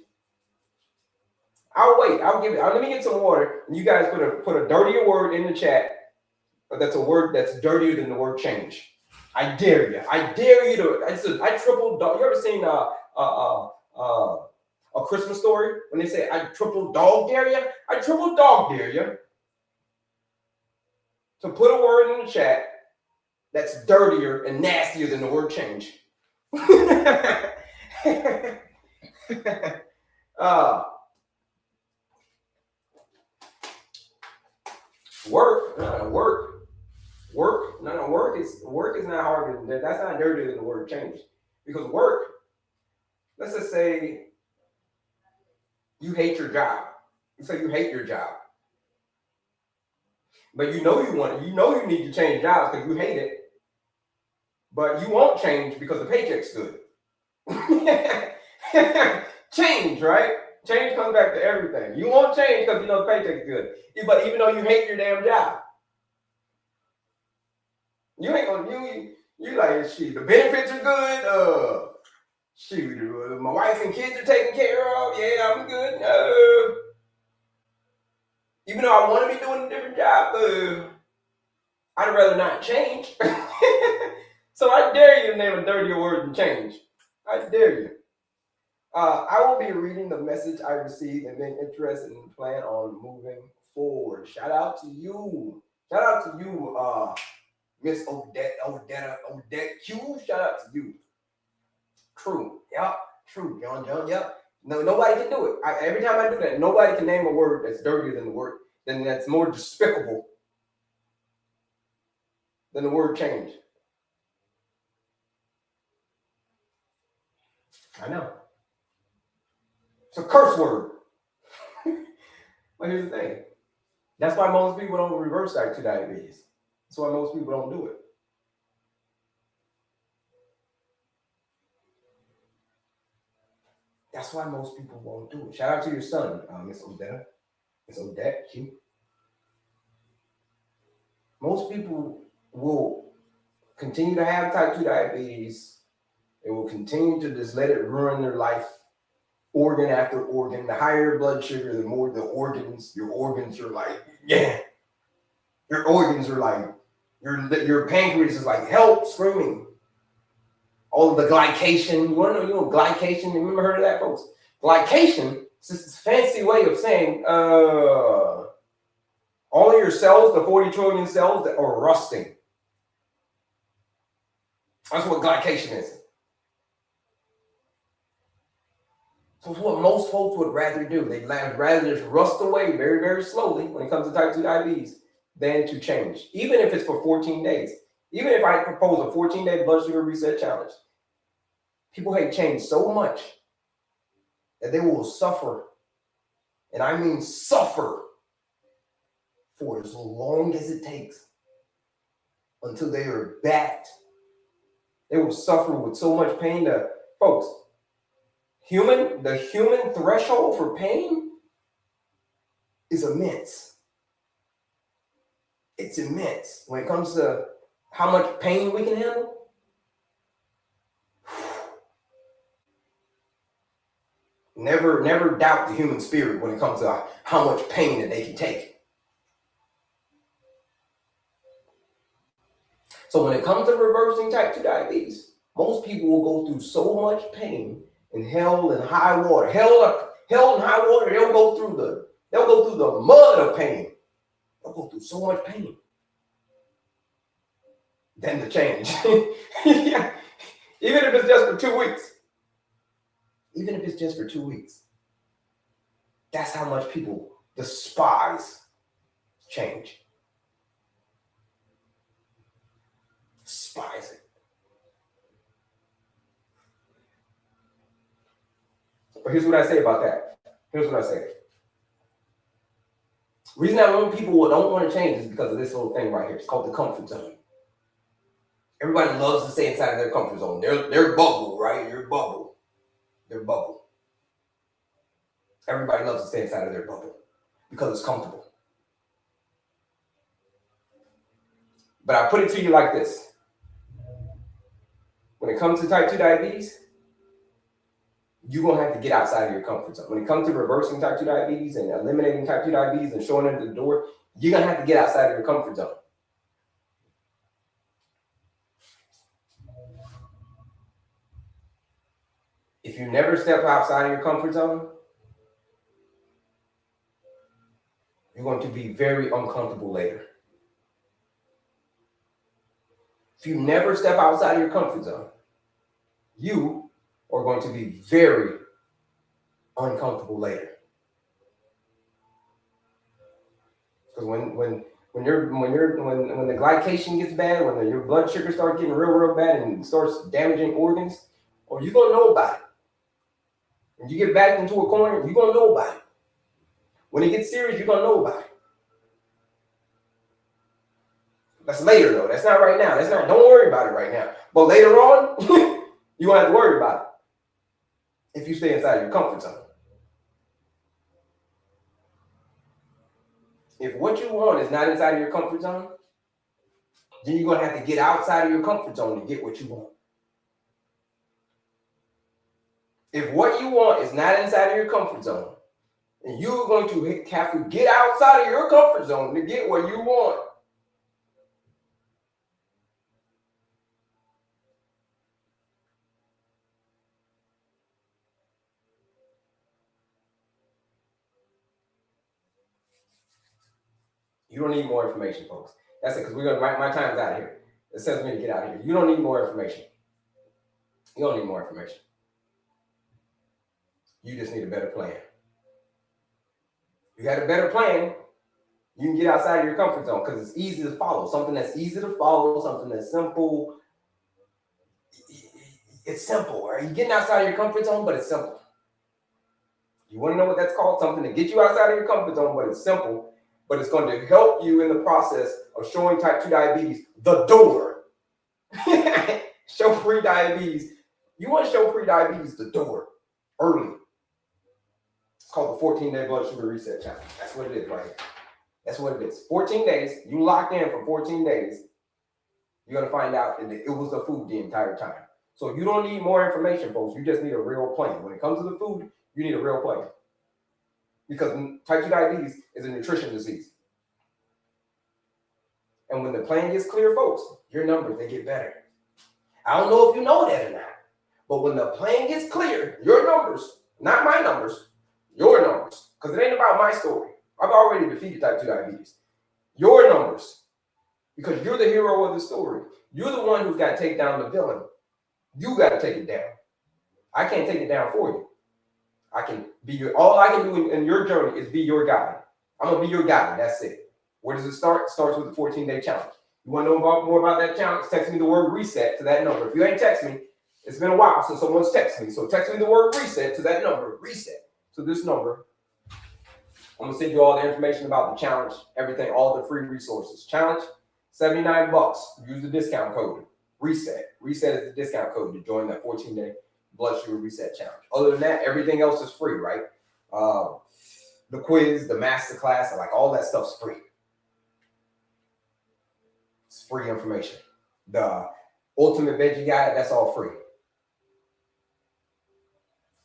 I'll wait. I'll give it. Let me get some water. And you guys put a dirtier word in the chat. That's a word that's dirtier than the word change. I dare you. I dare you to. I triple dog. You ever seen a Christmas Story when they say I triple dog dare you? I triple dog dare you to put a word in the chat that's dirtier and nastier than the word change. Work is not hard. That's not dirtier than the word change. Because work, let's just say you hate your job. You say you hate your job. But you know you need to change jobs because you hate it. But you won't change because the paycheck's good. Change, right? Change comes back to everything. You won't change because you know the paycheck's good. But even though you hate your damn job, you You like, shit, the benefits are good. Shoot, my wife and kids are taken care of. Yeah, I'm good. Even though I want to be doing a different job, I'd rather not change. So I dare you to name a dirtier word than change. I dare you. I will be reading the message I received and being interested and plan on moving forward. Shout out to you. Shout out to you, Miss Odette Q. Shout out to you. True. Yep. True. John. Yep. No, nobody can do it. Every time I do that, nobody can name a word that's dirtier than the word, that's more despicable than the word change. I know. It's a curse word. But here's the thing. That's why most people don't reverse type 2 diabetes. That's why most people don't do it. That's why most people won't do it. Shout out to your son, Miss Odette. Miss Odette, Q. Most people will continue to have type 2 diabetes. They will continue to just let it ruin their life, organ after organ. The higher blood sugar, the more the organs, your organs are like, yeah. Your organs are like, your pancreas is like, help, screaming. All of the glycation. You want to know, glycation? You ever heard of that, folks? Glycation is just this fancy way of saying all of your cells, the 40 trillion cells, that are rusting. That's what glycation is. So it's what most folks would rather do. They'd rather just rust away very, very slowly when it comes to type 2 diabetes than to change, even if it's for 14 days. Even if I propose a 14-day blood sugar reset challenge, people hate change so much that they will suffer, and I mean suffer, for as long as it takes until they are backed. They will suffer with so much pain that, folks, the human threshold for pain is immense. It's immense when it comes to how much pain we can handle. Never doubt the human spirit when it comes to how much pain that they can take. So when it comes to reversing type 2 diabetes, most people will go through so much pain in hell and high water. Hell and high water, they'll go through the mud of pain. They'll go through so much pain. Then the change. Yeah. Even if it's just for 2 weeks. Even if it's just for 2 weeks. That's how much people despise change. Despise it. But here's what I say about that. Here's what I say. The reason I know people don't want to change is because of this little thing right here. It's called the comfort zone. Everybody loves to stay inside of their comfort zone. Their bubble, right? Your bubble. Their bubble. Everybody loves to stay inside of their bubble because it's comfortable. But I put it to you like this. When it comes to type 2 diabetes, you're going to have to get outside of your comfort zone. When it comes to reversing type 2 diabetes and eliminating type 2 diabetes and showing it at the door, you're going to have to get outside of your comfort zone. If you never step outside of your comfort zone, you're going to be very uncomfortable later. If you never step outside of your comfort zone, you are going to be very uncomfortable later. Because when the glycation gets bad, when your blood sugar starts getting real bad and starts damaging organs, or you're gonna know about it. When you get backed into a corner, you're gonna know about it. When it gets serious, you're gonna know about it. That's later though. That's not right now. Don't worry about it right now. But later on, you're gonna have to worry about it if you stay inside your comfort zone. If what you want is not inside of your comfort zone, then you're going to have to get outside of your comfort zone to get what you want. If what you want is not inside of your comfort zone, and you're going to have to get outside of your comfort zone to get what you want. You don't need more information, folks. That's it, because we're going to, my time's out of here. It says me to get out of here. You don't need more information. You don't need more information. You just need a better plan. You got a better plan, you can get outside of your comfort zone because it's easy to follow. Something that's easy to follow, something that's simple. It's simple, right? You're getting outside of your comfort zone, but it's simple. You want to know what that's called? Something to get you outside of your comfort zone, but it's simple. But it's going to help you in the process of showing type 2 diabetes the door. Show pre-diabetes. You want to show pre-diabetes the door early. It's called the 14-day blood sugar reset challenge. That's what it is right here. That's what it is. 14 days. You locked in for 14 days. You're going to find out that it was the food the entire time. So you don't need more information, folks. You just need a real plan. When it comes to the food, you need a real plan. Because type 2 diabetes is a nutrition disease. And when the plan gets clear, folks, your numbers, they get better. I don't know if you know that or not. But when the plan gets clear, your numbers, not my numbers, your numbers, because it ain't about my story. I've already defeated type 2 diabetes. Your numbers, because you're the hero of the story. You're the one who's got to take down the villain. You got to take it down. I can't take it down for you. I can be your, all I can do in your journey is be your guide. I'm going to be your guide. That's it. Where does it start? It starts with the 14-day challenge. You want to know more about that challenge? Text me the word reset to that number. If you ain't text me, it's been a while since someone's texted me. So text me the word reset to that number. Reset to this number. I'm going to send you all the information about the challenge, everything, all the free resources. Challenge, $79. Use the discount code. Reset. Reset is the discount code to join that 14-day blood sugar reset challenge. Other than that, everything else is free, right? The quiz, the master class, like all that stuff's free. It's free information. The ultimate veggie guide, that's all free.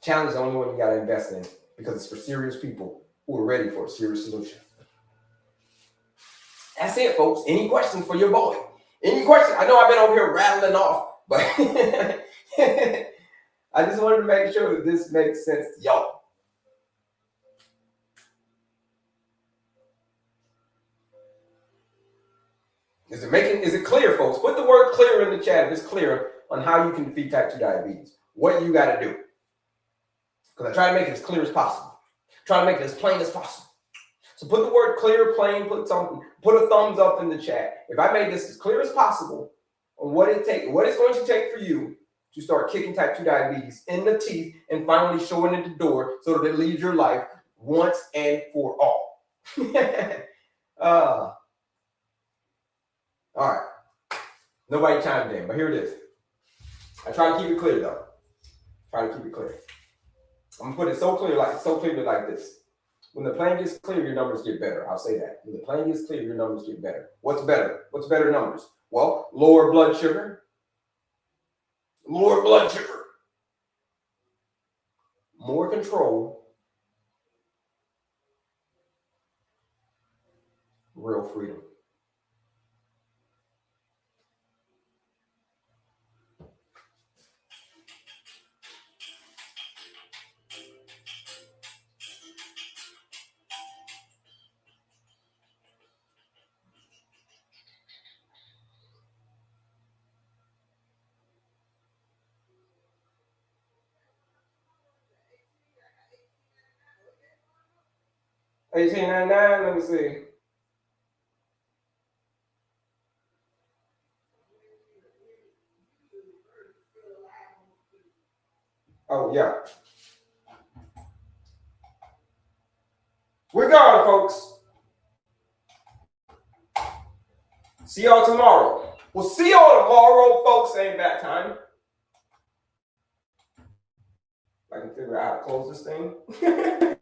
Challenge is the only one you got to invest in because it's for serious people who are ready for a serious solution. That's it, folks. Any questions for your boy? Any questions? I know I've been over here rattling off, but I just wanted to make sure that this makes sense to y'all. Is it clear, folks? Put the word clear in the chat if it's clear on how you can defeat type 2 diabetes. What you got to do. Because I try to make it as clear as possible. Try to make it as plain as possible. So put the word clear, plain, put a thumbs up in the chat. If I made this as clear as possible on what it's going to take for you to start kicking type 2 diabetes in the teeth and finally showing it the door so that it leaves your life once and for all. All right. Nobody chimed in, but here it is. I try to keep it clear though. Try to keep it clear. I'm gonna put it so clearly like this. When the plan gets clear, your numbers get better. I'll say that. When the plan gets clear, your numbers get better. What's better? What's better numbers? Well, lower blood sugar. Lower blood sugar. More control. Real freedom. $18.99. Let me see. Oh yeah. We're gone, folks. See y'all tomorrow. We'll see y'all tomorrow, folks. Same bat time. I can figure out how to close this thing.